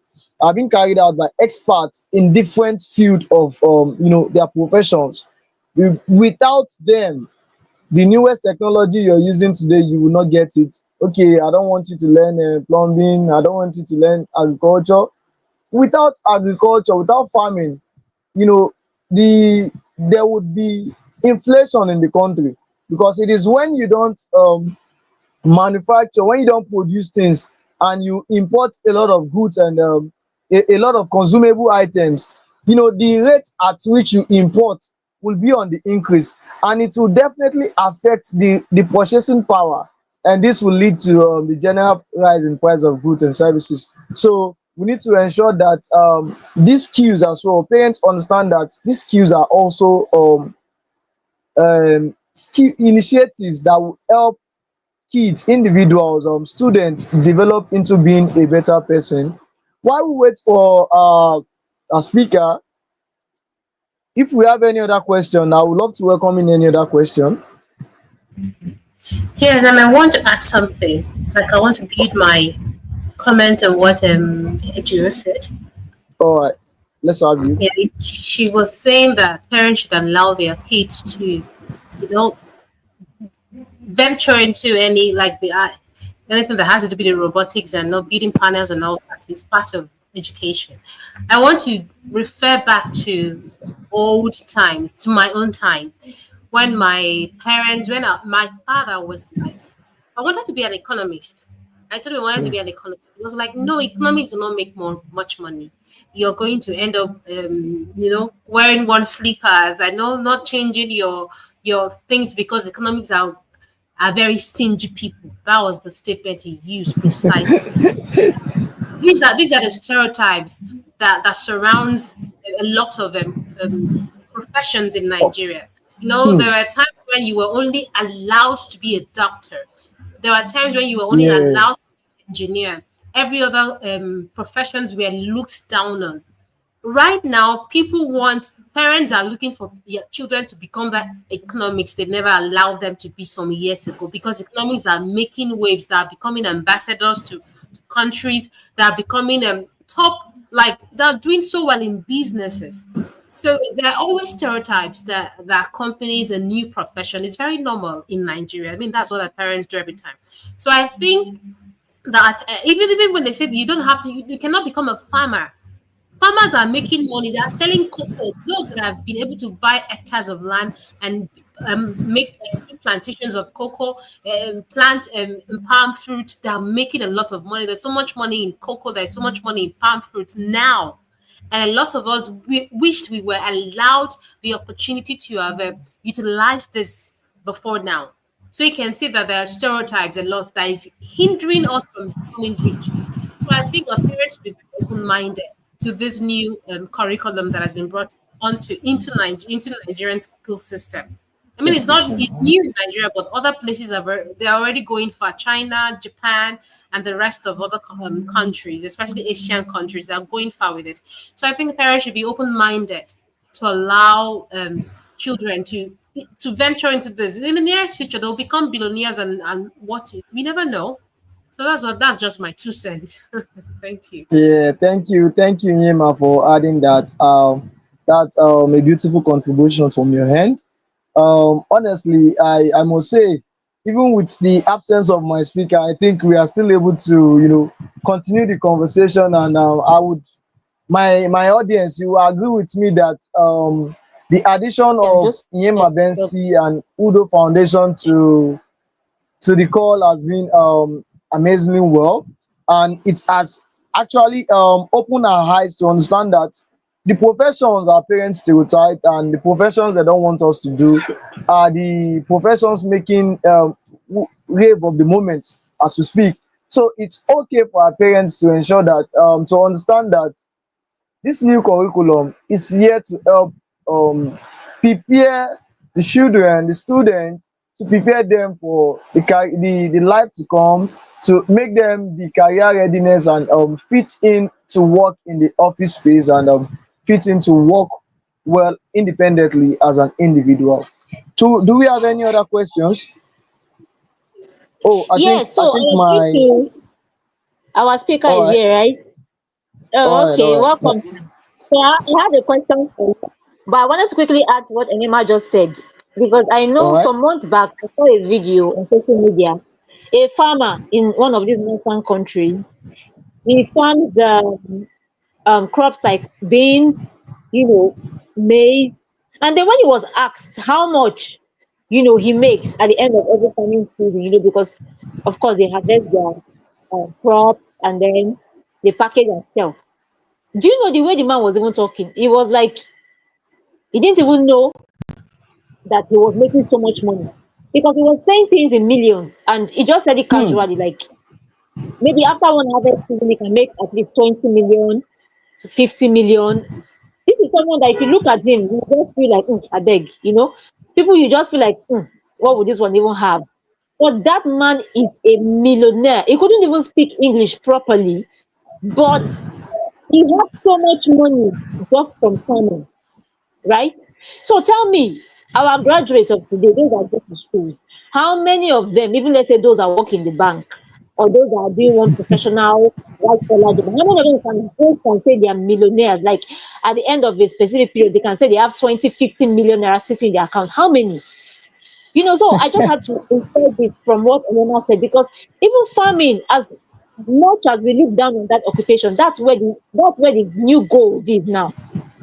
are being carried out by experts in different field of their professions. Without them, the newest technology you're using today, you will not get it. Okay, I don't want you to learn plumbing, I don't want you to learn agriculture. Without agriculture, without farming, you know there would be inflation in the country, because it is when you don't manufacture, when you don't produce things and you import a lot of goods and a lot of consumable items, the rate at which you import will be on the increase, and it will definitely affect the purchasing power, and this will lead to the general rise in price of goods and services. So we need to ensure that these skills as well, parents understand that these skills are also skill initiatives that will help kids, individuals, students develop into being a better person. While we wait for a speaker, if we have any other question, I would love to welcome in any other question. Yes, and I want to add something. Like I want to build my comment on what Ejiro said. All right, let's have you. Yeah, she was saying that parents should allow their kids to, you know, venture into any like anything that has to do with the robotics and not building panels and all that is part of education. I want to refer back to old times, to my own time, when my parents, my father was like, I wanted to be an economist. I told him I wanted to be an economist. He was like, no, economists do not make much money. You're going to end up, wearing one slippers and not changing your things because economics are very stingy people. That was the statement he used precisely. These are the stereotypes that surrounds a lot of professions in Nigeria. Hmm. There are times when you were only allowed to be a doctor. There are times when you were only Yeah. allowed to be an engineer. Every other professions were looked down on. Right now, parents are looking for their children to become that economics they never allowed them to be some years ago, because economics are making waves, that are becoming ambassadors to countries, that are becoming top, like they're doing so well in businesses. So there are always stereotypes that companies a new profession is very normal in Nigeria. I mean, that's what our parents do every time. So I think that even when they say you don't have to, you cannot become a farmer. Farmers are making money. They are selling cocoa. Those that have been able to buy hectares of land and make do plantations of cocoa, plant palm fruit, they are making a lot of money. There's so much money in cocoa. There's so much money in palm fruits now. And a lot of us wished we were allowed the opportunity to have utilized this before now. So you can see that there are stereotypes a lot that is hindering us from becoming rich. So I think our parents should be very open-minded to this new curriculum that has been brought into Nigerian school system. I mean, it's new in Nigeria, but other places they're already going for China, Japan, and the rest of other countries, especially Asian countries, that are going far with it. So I think parents should be open-minded to allow children to venture into this. In the nearest future, they'll become billionaires and we never know. So that's just my 2 cents. Thank you. Yeah, thank you, Nyema, for adding that. That's a beautiful contribution from your hand. Honestly, I must say, even with the absence of my speaker, I think we are still able to, continue the conversation. And I would, my audience, you will agree with me that the addition Yeah, of just Nyema Bensi and Udo Foundation to the call has been amazingly well, and it has actually opened our eyes to understand that the professions our parents stereotype and the professions they don't want us to do are the professions making wave of the moment as we speak. So it's okay for our parents to ensure that to understand that this new curriculum is here to help prepare the children, the students, to prepare them for the life to come, to make them the career readiness and fit in to work in the office space and fit in to work well independently as an individual. Do we have any other questions? Oh, yeah. I So I think was going my to. Our speaker all is right, here, right? Oh, all okay. right. Welcome. So I had a question for you, but I wanted to quickly add to what Enema just said, because I All know right. some months back I saw a video on social media. A farmer in one of these Western countries, he farms crops like beans, maize, and then when he was asked how much he makes at the end of every farming season, because of course they harvest their crops and then they package and sell. Do you know the way the man was even talking? He was like he didn't even know that he was making so much money, because he was saying things in millions and he just said it Hmm. casually, like maybe after one harvest season he can make at least 20 million to 50 million. This is someone that if you look at him, you just feel like, I beg, people, you just feel like, what would this one even have? But that man is a millionaire. He couldn't even speak English properly, but he had so much money just from farming, right? So tell me, our graduates of today, those that go to school, how many of them, even let's say those that work in the bank or those that are doing one professional white collar job, how many of them can say they are millionaires? Like at the end of a specific period, they can say they have 20, 15 million naira sitting in their account. How many? So I just had to infer this from what Elena said, because even farming, as much as we look down on that occupation, that's where the new gold is now.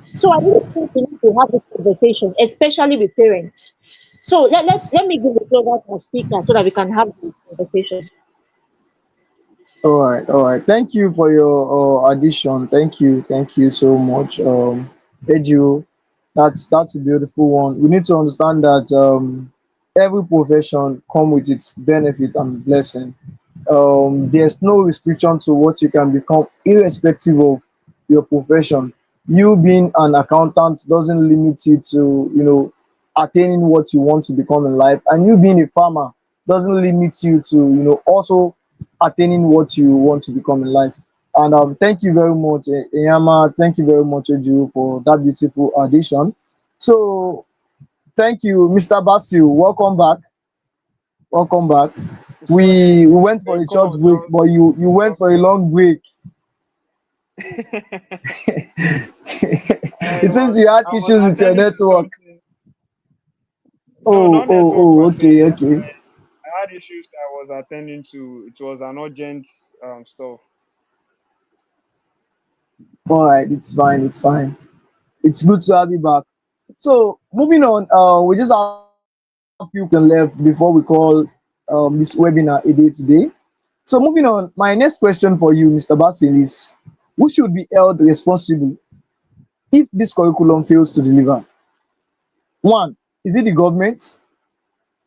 So I really think we need to have this conversation, especially with parents. So let me give the floor back to our speaker so that we can have this conversation. All right. Thank you for your addition. Thank you so much, Edu. That's a beautiful one. We need to understand that every profession come with its benefit and blessing. There's no restriction to what you can become, irrespective of your profession. You being an accountant doesn't limit you to attaining what you want to become in life, and you being a farmer doesn't limit you to also attaining what you want to become in life. And thank you very much, Iyama. Thank you very much, Eju, for that beautiful addition. So thank you, Mr. Basil. Welcome back. Welcome back. Sorry, We went for a a short call break, but just you went dropped for a off. long break. It seems you had I was issues with your attending to network. something. No, Oh, not oh, network oh. per Okay, se. okay. I had issues that I was attending to. It was an urgent stuff. All right, it's fine. It's fine. It's good to have you back. So moving on, we just have few question left before we call this webinar a day today. So moving on, my next question for you, Mr. Basil, is who should be held responsible if this curriculum fails to deliver? One, is it the government?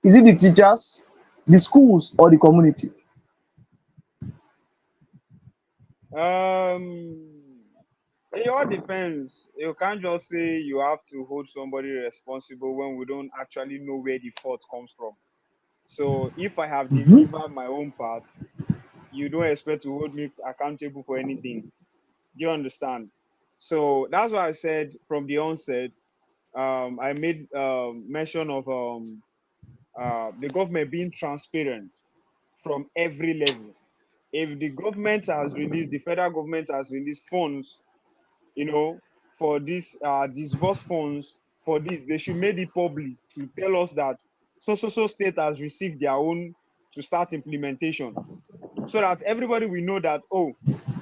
Is it the teachers, the schools, or the community? Um, it all depends. You can't just say you have to hold somebody responsible when we don't actually know where the fault comes from. So if I have Mhm. delivered my own part, you don't expect to hold me accountable for anything. Do you understand? So that's why I said from the onset, I made mention of the government being transparent from every level. If the government has released, the federal government has released funds, you know, for this disbursed funds for this, they should make it public to tell us that so state has received their own to start implementation, so that everybody will know that, oh,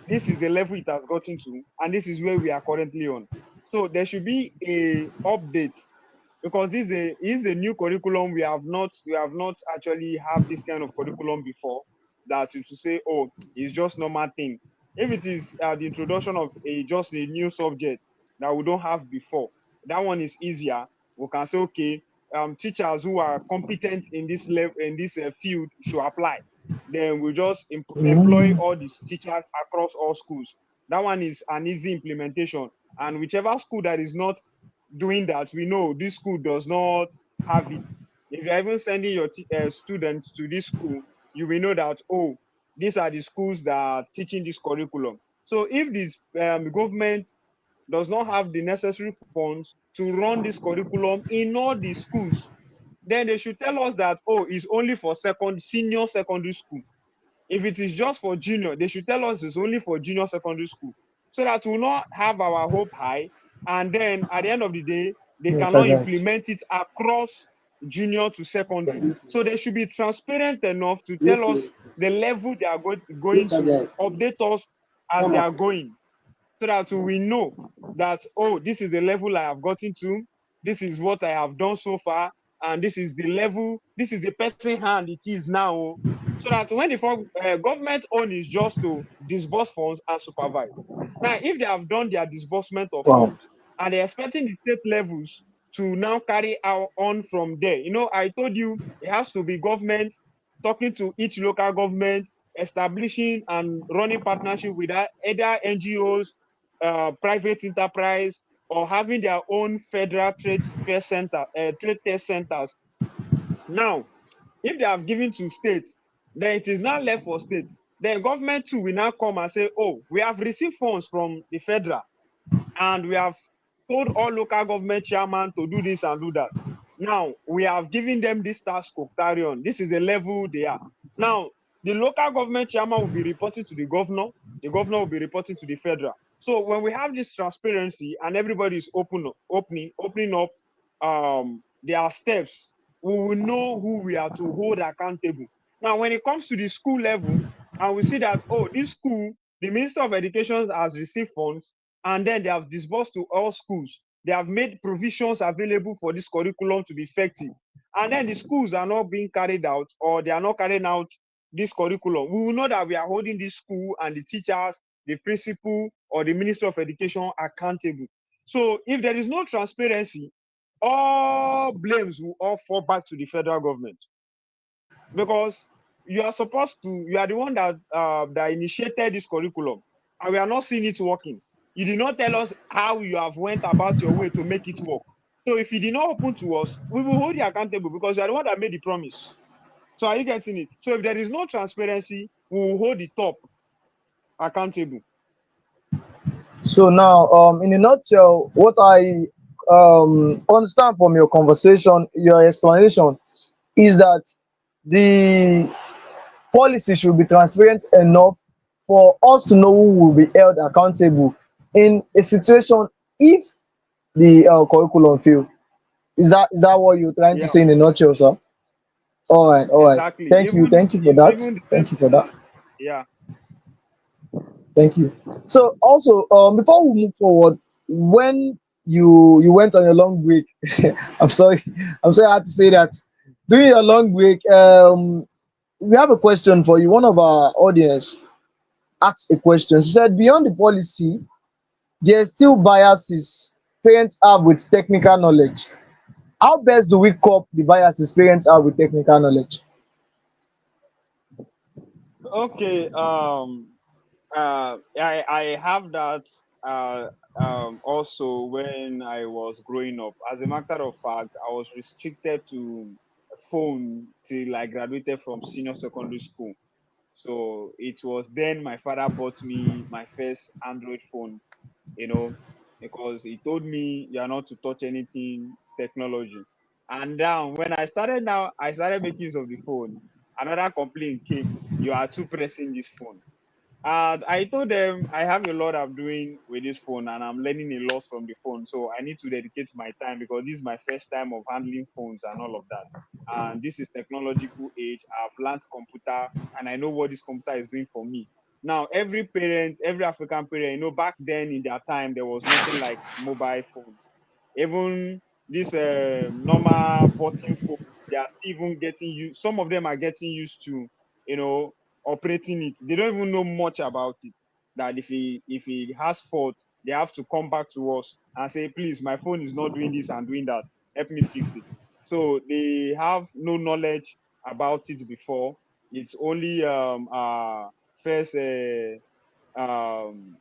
this is the level it has gotten to, and this is where we are currently on. So there should be a update, because this is a new curriculum. We have not actually have this kind of curriculum before, that to say, oh, it's just normal thing. If it is the introduction of a just a new subject that we don't have before, that one is easier. We can say, okay, teachers who are competent in this level, in this field, should apply. Then we just employ Mm. all these teachers across all schools. That one is an easy implementation. And whichever school that is not doing that, we know this school does not have it. If you're even sending your students to this school, you will know that, oh, these are the schools that are teaching this curriculum. So if this government does not have the necessary funds to run this curriculum in all the schools, then they should tell us that, oh, it's only for senior secondary school. If it is just for junior, they should tell us it's only for junior secondary school, so that we'll not have our hope high. And then at the end of the day, they Yes, I cannot got implement it across junior to secondary. So they should be transparent enough to tell us the level they are going to, update us as they are going, so that we know that, oh, this is the level I have gotten to, this is what I have done so far, and this is the level, this is the person hand it is now. So that when the government own is just to disburse funds and supervise. Now, if they have done their disbursement of wow. funds and they're expecting the state levels to now carry out on from there, I told you it has to be government talking to each local government, establishing and running partnership with either NGOs, private enterprise, or having their own federal trade fair center, trade test centers. Now, if they have given to states, then it is now left for states. Then government too will now come and say, oh, we have received funds from the federal, and we have told all local government chairman to do this and do that. Now, we have given them this task to carry on. This is the level they are. Now, the local government chairman will be reporting to the governor will be reporting to the federal. So when we have this transparency and everybody is opening up their steps we will know who we are to hold accountable. Now, when it comes to the school level, and we see that, oh, this school, the Minister of Education has received funds, and then they have disbursed to all schools. They have made provisions available for this curriculum to be effective. And then the schools are not being carried out, or they are not carrying out this curriculum. We will know that we are holding this school and the teachers, the principal, or the Minister of Education accountable. So if there is no transparency, all blames will all fall back to the federal government, because you are supposed to, you are the one that initiated this curriculum, and we are not seeing it working. You did not tell us how you have went about your way to make it work. So if you did not open to us, we will hold you accountable, because you are the one that made the promise. So are you getting it? So if there is no transparency, we will hold the top accountable. So now, in a nutshell, what I understand from your conversation, your explanation, is that the policy should be transparent enough for us to know who will be held accountable in a situation if the curriculum fail. Is that what you're trying to Yeah, say in a nutshell, sir? All right, all right. exactly. Thank you, Even thank you for it's that. even the Thank same. you for that. Yeah. Thank you. So also, before we move forward, when you went on your long break, I'm sorry, I'm sorry I had to say that. During your long break, we have a question for you. One of our audience asked a question. She said, beyond the policy, there are still biases parents have with technical knowledge. How best do we cope the biases parents have with technical knowledge? Okay. I have that also when I was growing up. As a matter of fact, I was restricted to a phone till I graduated from senior secondary school. So it was then my father bought me my first Android phone, you know, because he told me you are not to touch anything technology. And now when I started making use of the phone. Another complaint came. You are too pressing this phone. And I told them I have a lot I'm doing with this phone, and I'm learning a lot from the phone. So I need to dedicate my time, because this is my first time of handling phones and all of that. And this is technological age. I've learned computer, and I know what this computer is doing for me. Now, every parent, every African parent, back then in their time, there was nothing like mobile phone. Even this normal button phone, they are even getting used. Some of them are getting used to, you know, operating it. They don't even know much about it. That if he has fault, they have to come back to us and say, please, my phone is not doing this and doing that. Help me fix it. So they have no knowledge about it before. It's only first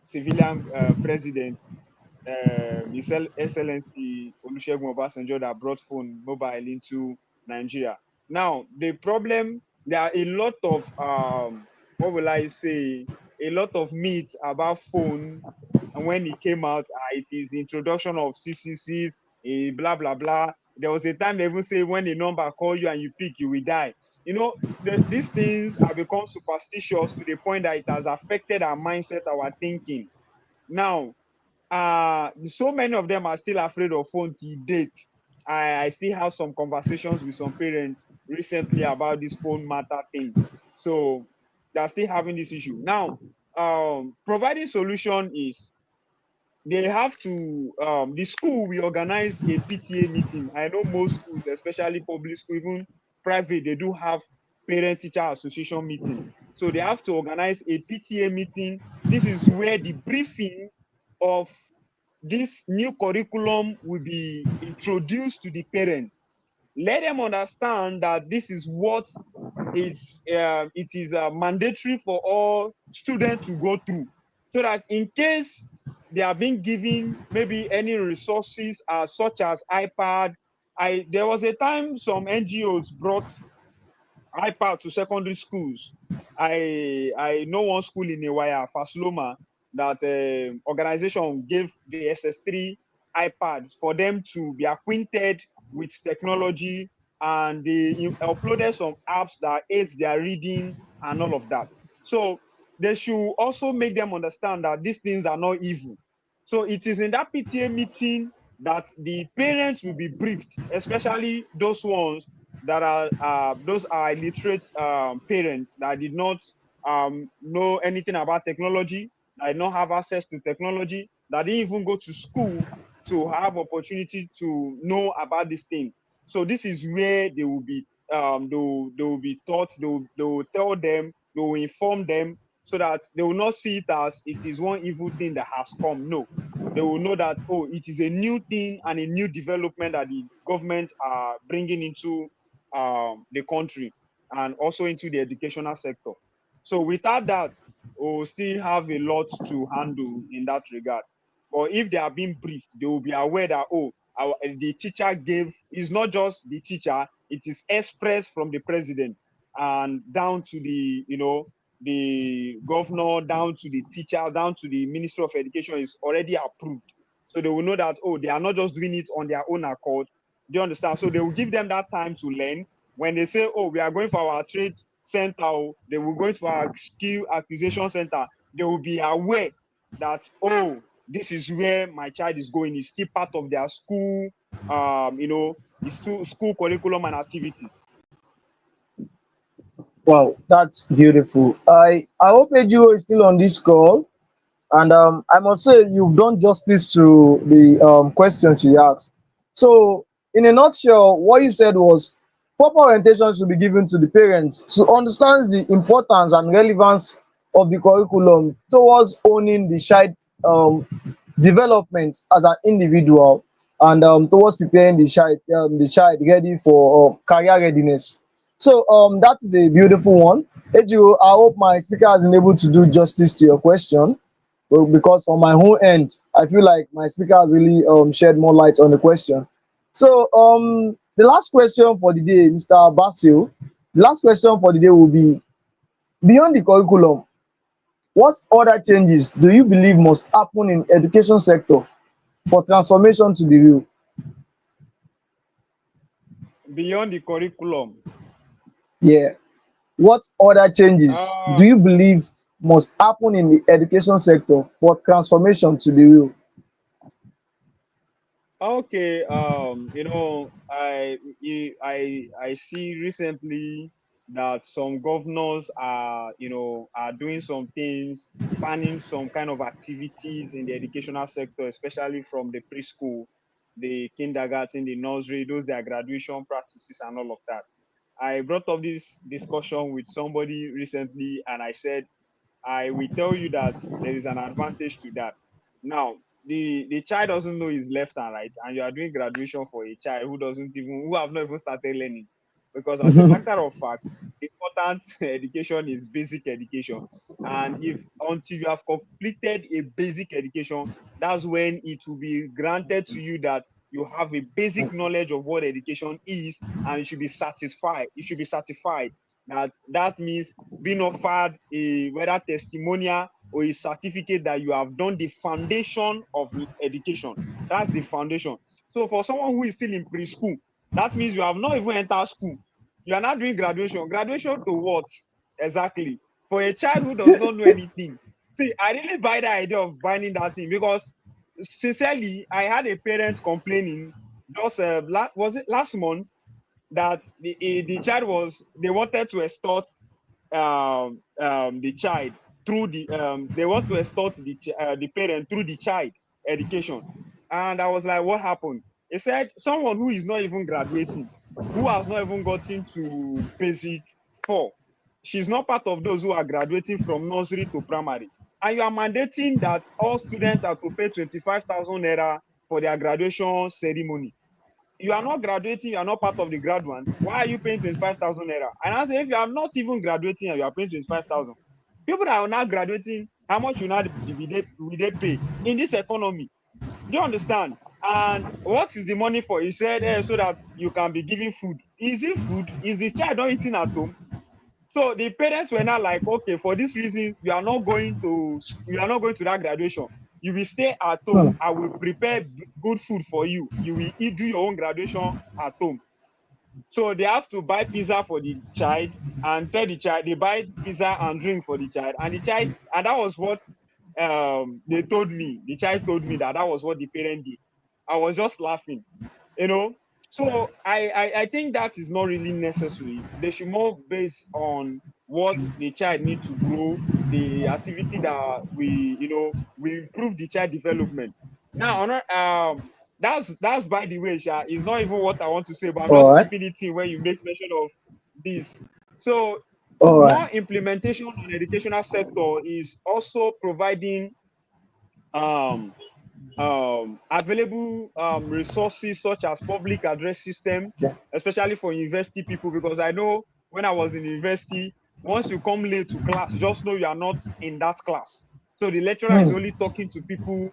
civilian president, His Excellency Olusegun Obasanjo, that brought phone mobile into Nigeria. Now, the problem, there are a lot of what will I say, a lot of myths about phone. And when it came out, it is introduction of CCCs, blah blah blah. There was a time they even say when a number call you and you pick, you will die. These things have become superstitious to the point that it has affected our mindset, our thinking. Now, so many of them are still afraid of phone till date. I still have some conversations with some parents recently about this phone matter thing. So they're still having this issue. Now, providing solution is, they have to, the school will organize a PTA meeting. I know most schools, especially public school, even private, they do have parent teacher association meeting. So they have to organize a PTA meeting. This is where the briefing of this new curriculum will be introduced to the parents. Let them understand that this is what it is mandatory for all students to go through, so that in case they are being given maybe any resources such as iPad. There was a time some NGOs brought iPad to secondary schools. I know one school in Iwaya, Fasloma, that organization gave the SS3 iPad for them to be acquainted with technology, and they uploaded some apps that aids their reading and all of that. So they should also make them understand that these things are not evil. So it is in that PTA meeting that the parents will be briefed, especially those ones that are those are illiterate parents that did not know anything about technology, that did not have access to technology, that didn't even go to school to have opportunity to know about this thing. So this is where they will be they will be taught, they will tell them, they will inform them, so that they will not see it as it is one evil thing that has come. No, they will know that, oh, it is a new thing and a new development that the government are bringing into the country and also into the educational sector. So without that, we'll still have a lot to handle in that regard. But if they are being briefed, they will be aware that, oh, the teacher gave, is not just the teacher, it is expressed from the president and down to the, the governor, down to the teacher, down to the Ministry of Education is already approved. So they will know that, oh, they are not just doing it on their own accord. Do you understand? So they will give them that time to learn. When they say, oh, we are going for our trade center, oh, they will go to our skill acquisition center, they will be aware that, oh, this is where my child is going. It's still part of their school, it's still school curriculum and activities. Wow, that's beautiful. I hope Ejo is still on this call. And I must say, you've done justice to the questions he asked. So, in a nutshell, what you said was proper orientation should be given to the parents to understand the importance and relevance of the curriculum towards owning the child um, development as an individual, and towards preparing the child ready for career readiness. So that is a beautiful one. Ejiro, I hope my speaker has been able to do justice to your question. Well, because on my own end, I feel like my speaker has really shed more light on the question. So the last question for the day, Mr. Basil, the last question for the day will be, beyond the curriculum, what other changes do you believe must happen in education sector for transformation to be real? Beyond the curriculum, Yeah. What other changes uh, do you believe must happen in the education sector for transformation to be real? okay, I see recently that some governors are, are doing some things, banning some kind of activities in the educational sector, especially from the preschool, the kindergarten, the nursery, those their graduation practices and all of that. I brought up this discussion with somebody recently, and I said I will tell you that there is an advantage to that. Now, the child doesn't know his left and right, and you are doing graduation for a child who have not even started learning. Because as a matter of fact, important education is basic education. And if until you have completed a basic education, that's when it will be granted to you that you have a basic knowledge of what education is, and you should be satisfied. You should be certified. That means being offered a whether testimonial or a certificate that you have done the foundation of education. That's the foundation. So for someone who is still in preschool, that means you have not even entered school. You are not doing graduation. Graduation to what exactly? For a child who does not know anything. See, I really buy the idea of buying that thing because sincerely, I had a parent complaining just was it last month that the child was they wanted to extort the child through they want to extort the parent through the child education. And I was like, what happened? He said someone who is not even graduating, who has not even gotten to basic four, she's not part of those who are graduating from nursery to primary, and you are mandating that all students are to pay 25,000 naira for their graduation ceremony. You are not graduating, you are not part of the graduates. Why are you paying 25,000 naira? And I say, if you are not even graduating and you are paying 25,000, people that are not graduating, how much will they pay in this economy? Do you understand? And what is the money for? He said, so that you can be giving food. Is it food? Is the child not eating at home? So the parents were not like, okay, for this reason, you are not going to that graduation. You will stay at home. Hmm. I will prepare good food for you. You will eat, do your own graduation at home. So they have to buy pizza for the child and tell the child they buy pizza and drink for the child. And the child, and that was what they told me. The child told me that that was what the parent did. I was just laughing, you know. So I think that is not really necessary. They should more base on what the child needs to grow, the activity that we improve the child development. Now, that's by the way, Sha, is not even what I want to say, but I'm All just right. keeping it in when you make mention of this. So All right. more implementation on educational sector is also providing um available resources such as public address system, Okay. especially for university people, because I know when I was in university, once you come late to class, just know you are not in that class. So the lecturer is Hmm. only talking to people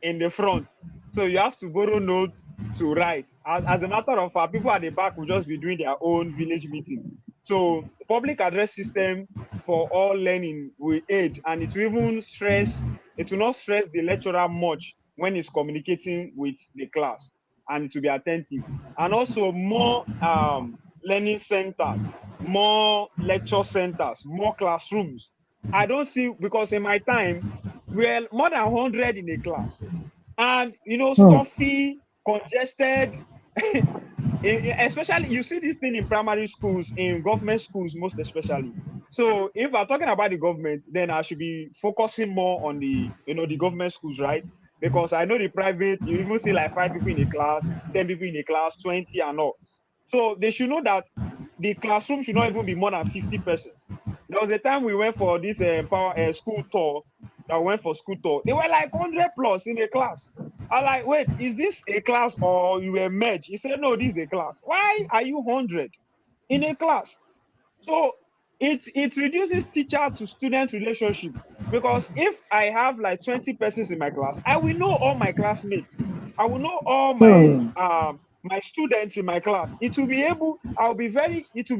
in the front. So you have to borrow notes to write. As a matter of fact, people at the back will just be doing their own village meeting. So public address system for all learning will aid, and it will not stress the lecturer much when he's communicating with the class, and to be attentive. And also more learning centers, more lecture centers, more classrooms. I don't see, because in my time, we're more than 100 in a class. And, Hmm. stuffy, congested, especially you see this thing in primary schools, in government schools most especially. So if I'm talking about the government, then I should be focusing more on the government schools, right? Because I know the private, you even see like 5 people in a class, 10 people in a class, 20 and all. So they should know that the classroom should not even be more than 50 persons. There was a time we went for this power school tour. I went for school tour. They were like 100 plus in a class. I like, wait, is this a class or you were merged? He said, no, this is a class. Why are you 100 in a class? So it reduces teacher to student relationship, because if I have like 20 persons in my class, I will know all my classmates. I will know all Hmm. my students in my class. It will be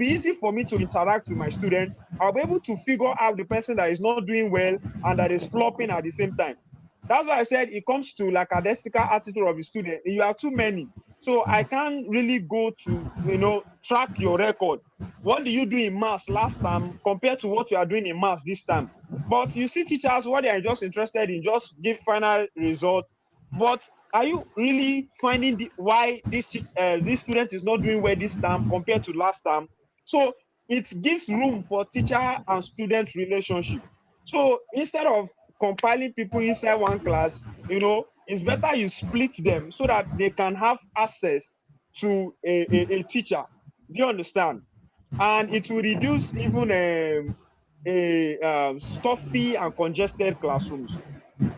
easy for me to interact with my students. I'll be able to figure out the person that is not doing well and that is flopping at the same time. That's why I said it comes to like a lackadaisical attitude of the student. You are too many. So I can't really go to, track your record. What do you do in maths last time compared to what you are doing in maths this time? But you see teachers, what they are just interested in, just give final results. But are you really finding why this student is not doing well this time compared to last time? So it gives room for teacher and student relationship. So instead of compiling people inside one class, it's better you split them so that they can have access to a teacher. Do you understand? And it will reduce even a stuffy and congested classrooms.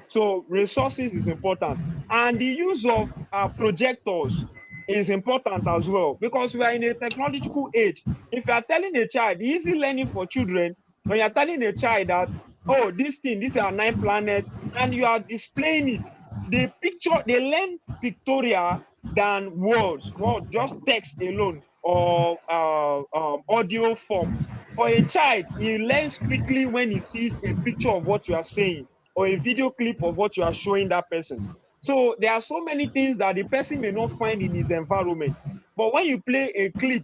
So resources is important, and the use of projectors is important as well, because we are in a technological age. If you are telling a child, the easy learning for children, when you are telling a child that, oh, these are 9 planets, and you are displaying it, they learn pictorial than words, just text alone or audio form. For a child, he learns quickly when he sees a picture of what you are saying or a video clip of what you are showing that person. So there are so many things that the person may not find in his environment. But when you play a clip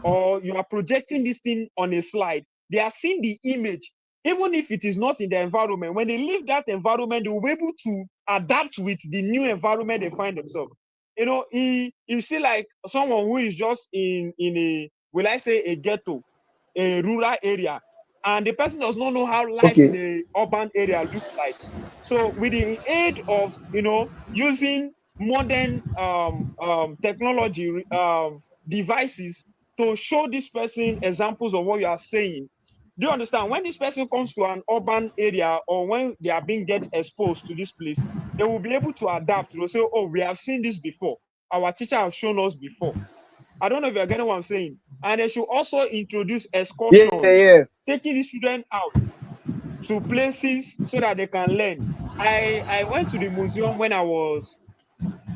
or you are projecting this thing on a slide, they are seeing the image. Even if it is not in the environment, when they leave that environment, they will be able to adapt with the new environment they find themselves. You see like someone who is just in a, will I say, a ghetto, a rural area, and the person does not know how life in Okay. a urban area looks like. So with the aid of using modern technology devices to show this person examples of what you are saying, do you understand? When this person comes to an urban area or when they are being get exposed to this place, they will be able to adapt. They'll say, oh, we have seen this before. Our teacher has shown us before. I don't know if you're getting what I'm saying. And they should also introduce Yeah, excursions, yeah. taking the student out to places so that they can learn. I went to the museum when I was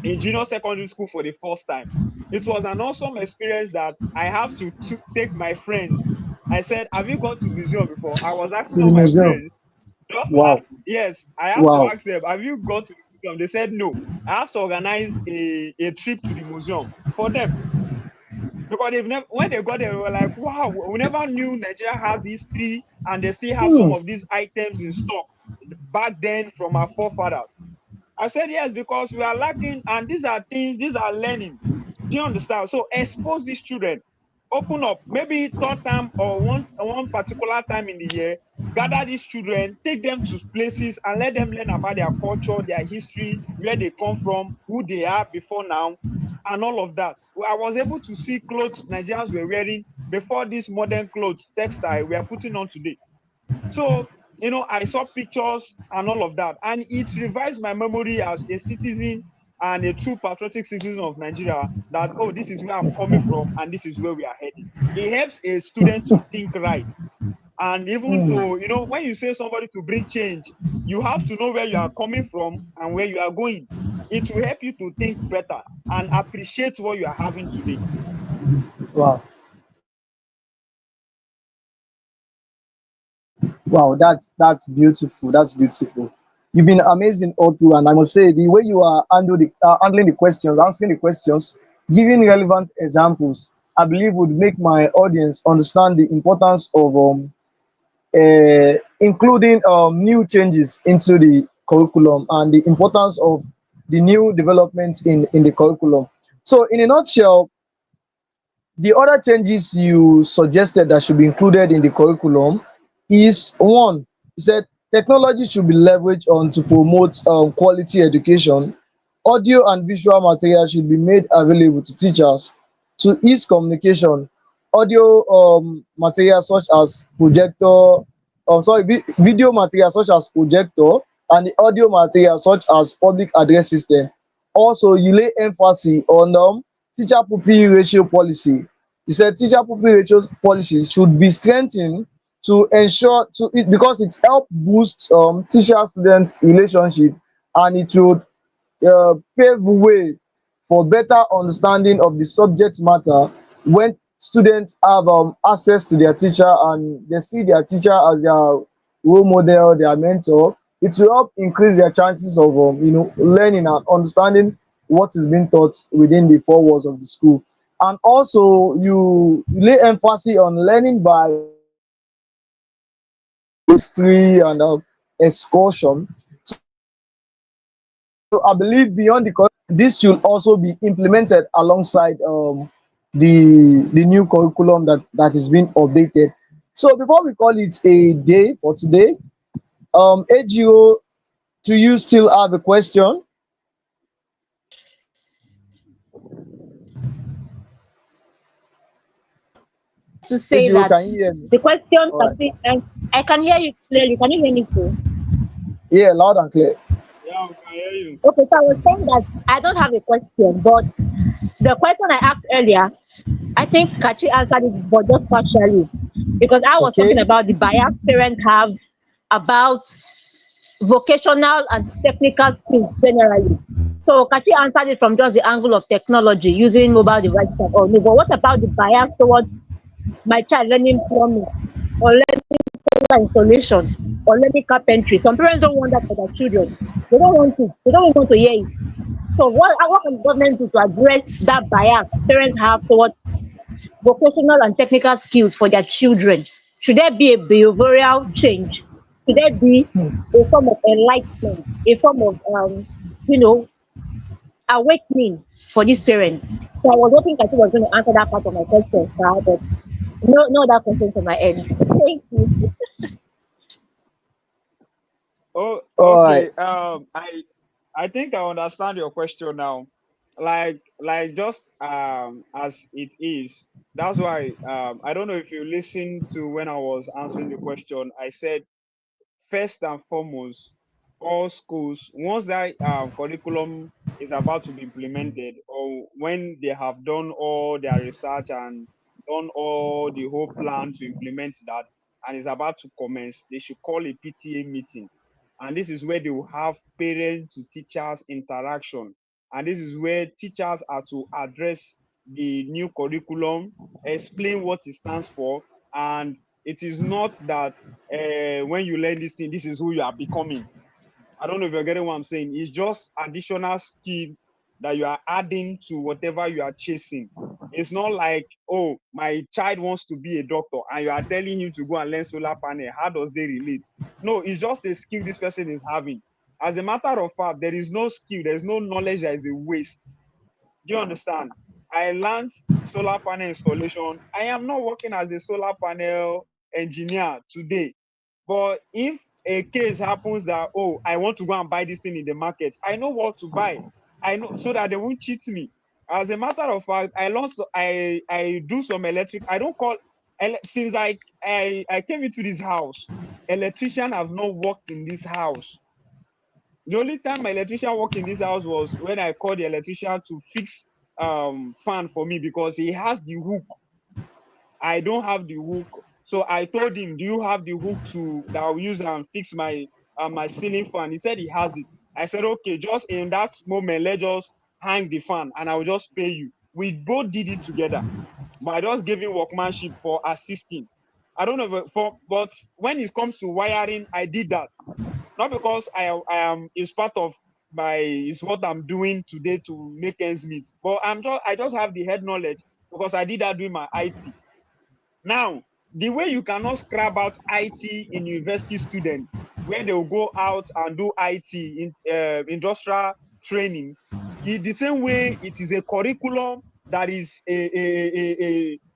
in junior secondary school for the first time. It was an awesome experience that I have to take my friends. I said, have you gone to museum before? I was asking To all the my museum. friends just to Wow. ask. Yes, I have to Wow. ask them, have you gone to the museum? They said no. I have to organize a trip to the museum for them, because they've never, when they got there, they were like, wow, we never knew Nigeria has history and they still have some Hmm. of these items in stock back then from our forefathers. I said yes, because we are lacking, and these are things, these are learning. Do you understand? So expose these children, open up, maybe third time or one particular time in the year, gather these children, take them to places and let them learn about their culture, their history, where they come from, who they are before now, and all of that. I was able to see clothes Nigerians were wearing before these modern clothes, textile we are putting on today. So, I saw pictures and all of that, and it revised my memory as a citizen and a true patriotic citizen of Nigeria that, oh, this is where I'm coming from and this is where we are heading. It helps a student to think right. And even to, when you say somebody to bring change, you have to know where you are coming from and where you are going. It will help you to think better and appreciate what you are having today. Wow. Wow, that's beautiful. That's beautiful. You've been amazing all through, and I must say the way you are handling the questions, answering the questions, giving relevant examples, I believe would make my audience understand the importance of including new changes into the curriculum and the importance of the new development in the curriculum. So, in a nutshell, the other changes you suggested that should be included in the curriculum is one, you said technology should be leveraged on to promote quality education. Audio and visual material should be made available to teachers to ease communication. Audio material such as projector, video material such as projector, and the audio material such as public address system. Also, you lay emphasis on teacher pupil ratio policy. He said teacher pupil ratio policy should be strengthened to ensure to it because it help boost teacher student relationship, and it would pave way for better understanding of the subject matter when students have access to their teacher and they see their teacher as their role model, their mentor. It will help increase their chances of learning and understanding what is being taught within the four walls of the school. And also you lay emphasis on learning by history and excursion. So I believe beyond the this should also be implemented alongside the new curriculum that is being updated. So before we call it a day for today, AGO, do you still have a question? To say AGO, that can you hear me? the question All can right. be, I can hear you clearly. Can you hear me too? Yeah, loud and clear. Yeah, we can hear you. Okay, so I was saying that I don't have a question, but the question I asked earlier, I think Kachi answered it, but just partially, because I was talking Okay. about the bias parents have about vocational and technical skills generally. So Kachi answered it from just the angle of technology using mobile devices and all. No, but what about the bias towards my child learning plumbing or learning solar installation or learning carpentry? Some parents don't want that for their children. They don't want it. They don't want to hear it. So what can the government do to address that bias parents have towards vocational and technical skills for their children? Should there be a behavioral change? Should there be a form of enlightenment, a form of you know, awakening for these parents? So I was hoping Kati was going to answer that part of my question, sir, but no other question from my end. Thank you. Oh, All right. okay. I think I understand your question now. Like just as it is. That's why I don't know if you listened to when I was answering the question. I said first and foremost, all schools, once that curriculum is about to be implemented, or when they have done all their research and done all the whole plan to implement that, and is about to commence, they should call a PTA meeting. And this is where they will have parent to teachers interaction. And this is where teachers are to address the new curriculum, explain what it stands for, and it is not that when you learn this thing, this is who you are becoming. I don't know if you're getting what I'm saying. It's just additional skill that you are adding to whatever you are chasing. It's not like, oh, my child wants to be a doctor and you are telling him to go and learn solar panel. How does they relate? No, it's just a skill this person is having. As a matter of fact, there is no skill, there is no knowledge that is a waste. Do you understand? I learned solar panel installation. I am not working as a solar panel engineer today. But if a case happens that, oh, I want to go and buy this thing in the market, I know what to buy. I know so that they won't cheat me. As a matter of fact, I do some electric. I don't call since I came into this house, electrician have not worked in this house. The only time my electrician worked in this house was when I called the electrician to fix fan for me because he has the hook. I don't have the hook. So I told him, do you have the hook to that I'll use and fix my ceiling fan? He said he has it. I said, okay, just in that moment, let's just hang the fan and I'll just pay you. We both did it together. But I just gave him workmanship for assisting. I don't know but when it comes to wiring, I did that. Not because I am it's part of my it's what I'm doing today to make ends meet. But I just have the head knowledge because I did that doing my IT. Now, the way you cannot scrap out IT in university students, where they'll go out and do IT in industrial training, is the same way it is a curriculum that is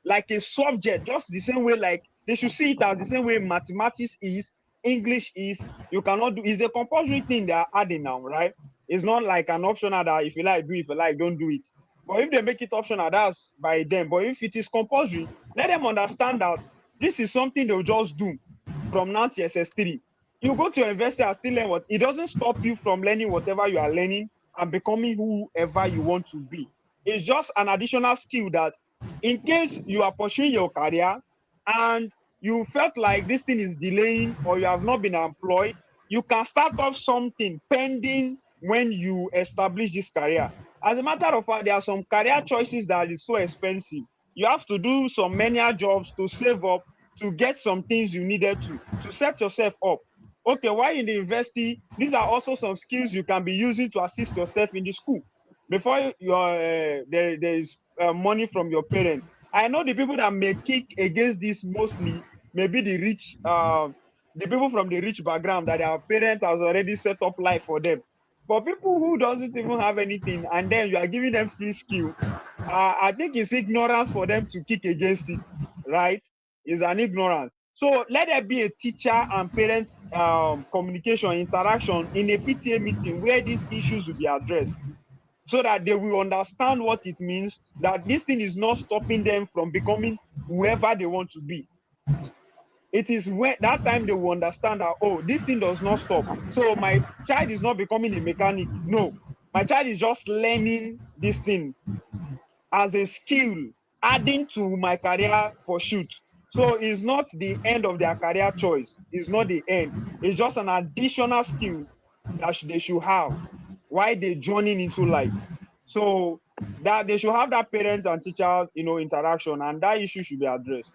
like a subject, just the same way like they should see it as the same way mathematics is, English is. You cannot do it's a compulsory thing they are adding now, right? It's not like an optional that if you like do, if you like don't do it. But if they make it optional, that's by them. But if it is compulsory, let them understand that this is something they'll just do from now to SS3. You go to your university and still learn what it doesn't stop you from learning whatever you are learning and becoming whoever you want to be. It's just an additional skill that in case you are pursuing your career and you felt like this thing is delaying or you have not been employed, you can start off something pending when you establish this career. As a matter of fact, there are some career choices that is so expensive. You have to do some manual jobs to save up to get some things you needed to set yourself up. Okay, while in the university, these are also some skills you can be using to assist yourself in the school. Before there is money from your parents. I know the people that may kick against this mostly maybe the people from the rich background that their parents has already set up life for them. But people who doesn't even have anything and then you are giving them free skill, I think it's ignorance for them to kick against it, right? It's an ignorance. So let there be a teacher and parents communication, interaction in a PTA meeting where these issues will be addressed so that they will understand what it means, that this thing is not stopping them from becoming whoever they want to be. It is when that time they will understand that, oh, this thing does not stop. So my child is not becoming a mechanic. No, my child is just learning this thing as a skill, adding to my career pursuit. So it's not the end of their career choice. It's not the end. It's just an additional skill that they should have while they joining into life. So that they should have that parent and teacher, interaction, and that issue should be addressed.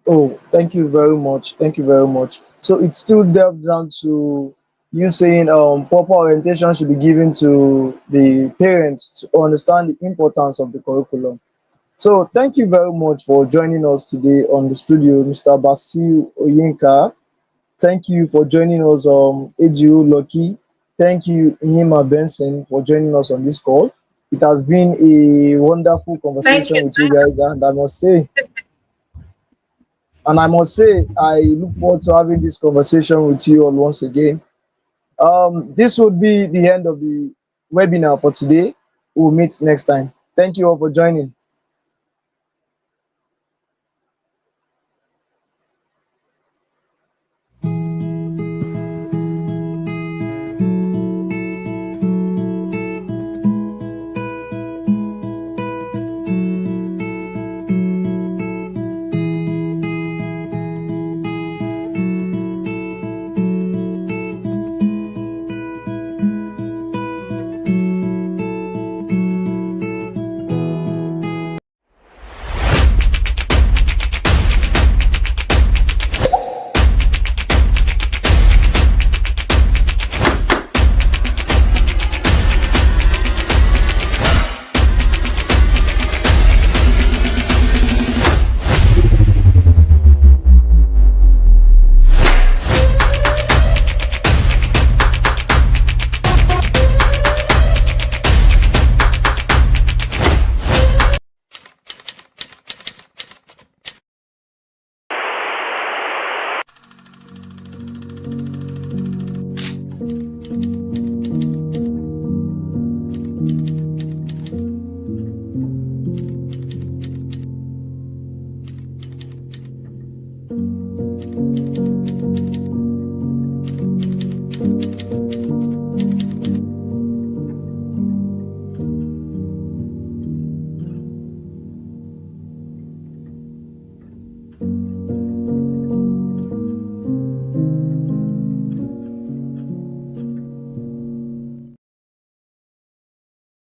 Oh, thank you very much. Thank you very much. So it still delves down to you saying proper orientation should be given to the parents to understand the importance of the curriculum. So thank you very much for joining us today on the studio, Mr. Basil Oyinka. Thank you for joining us, AGO Lucky. Thank you, Hima Benson, for joining us on this call. It has been a wonderful Thank you. conversation with you guys, and I must say, I look forward to having this conversation with you all once again. This would be the end of the webinar for today. We'll meet next time. Thank you all for joining.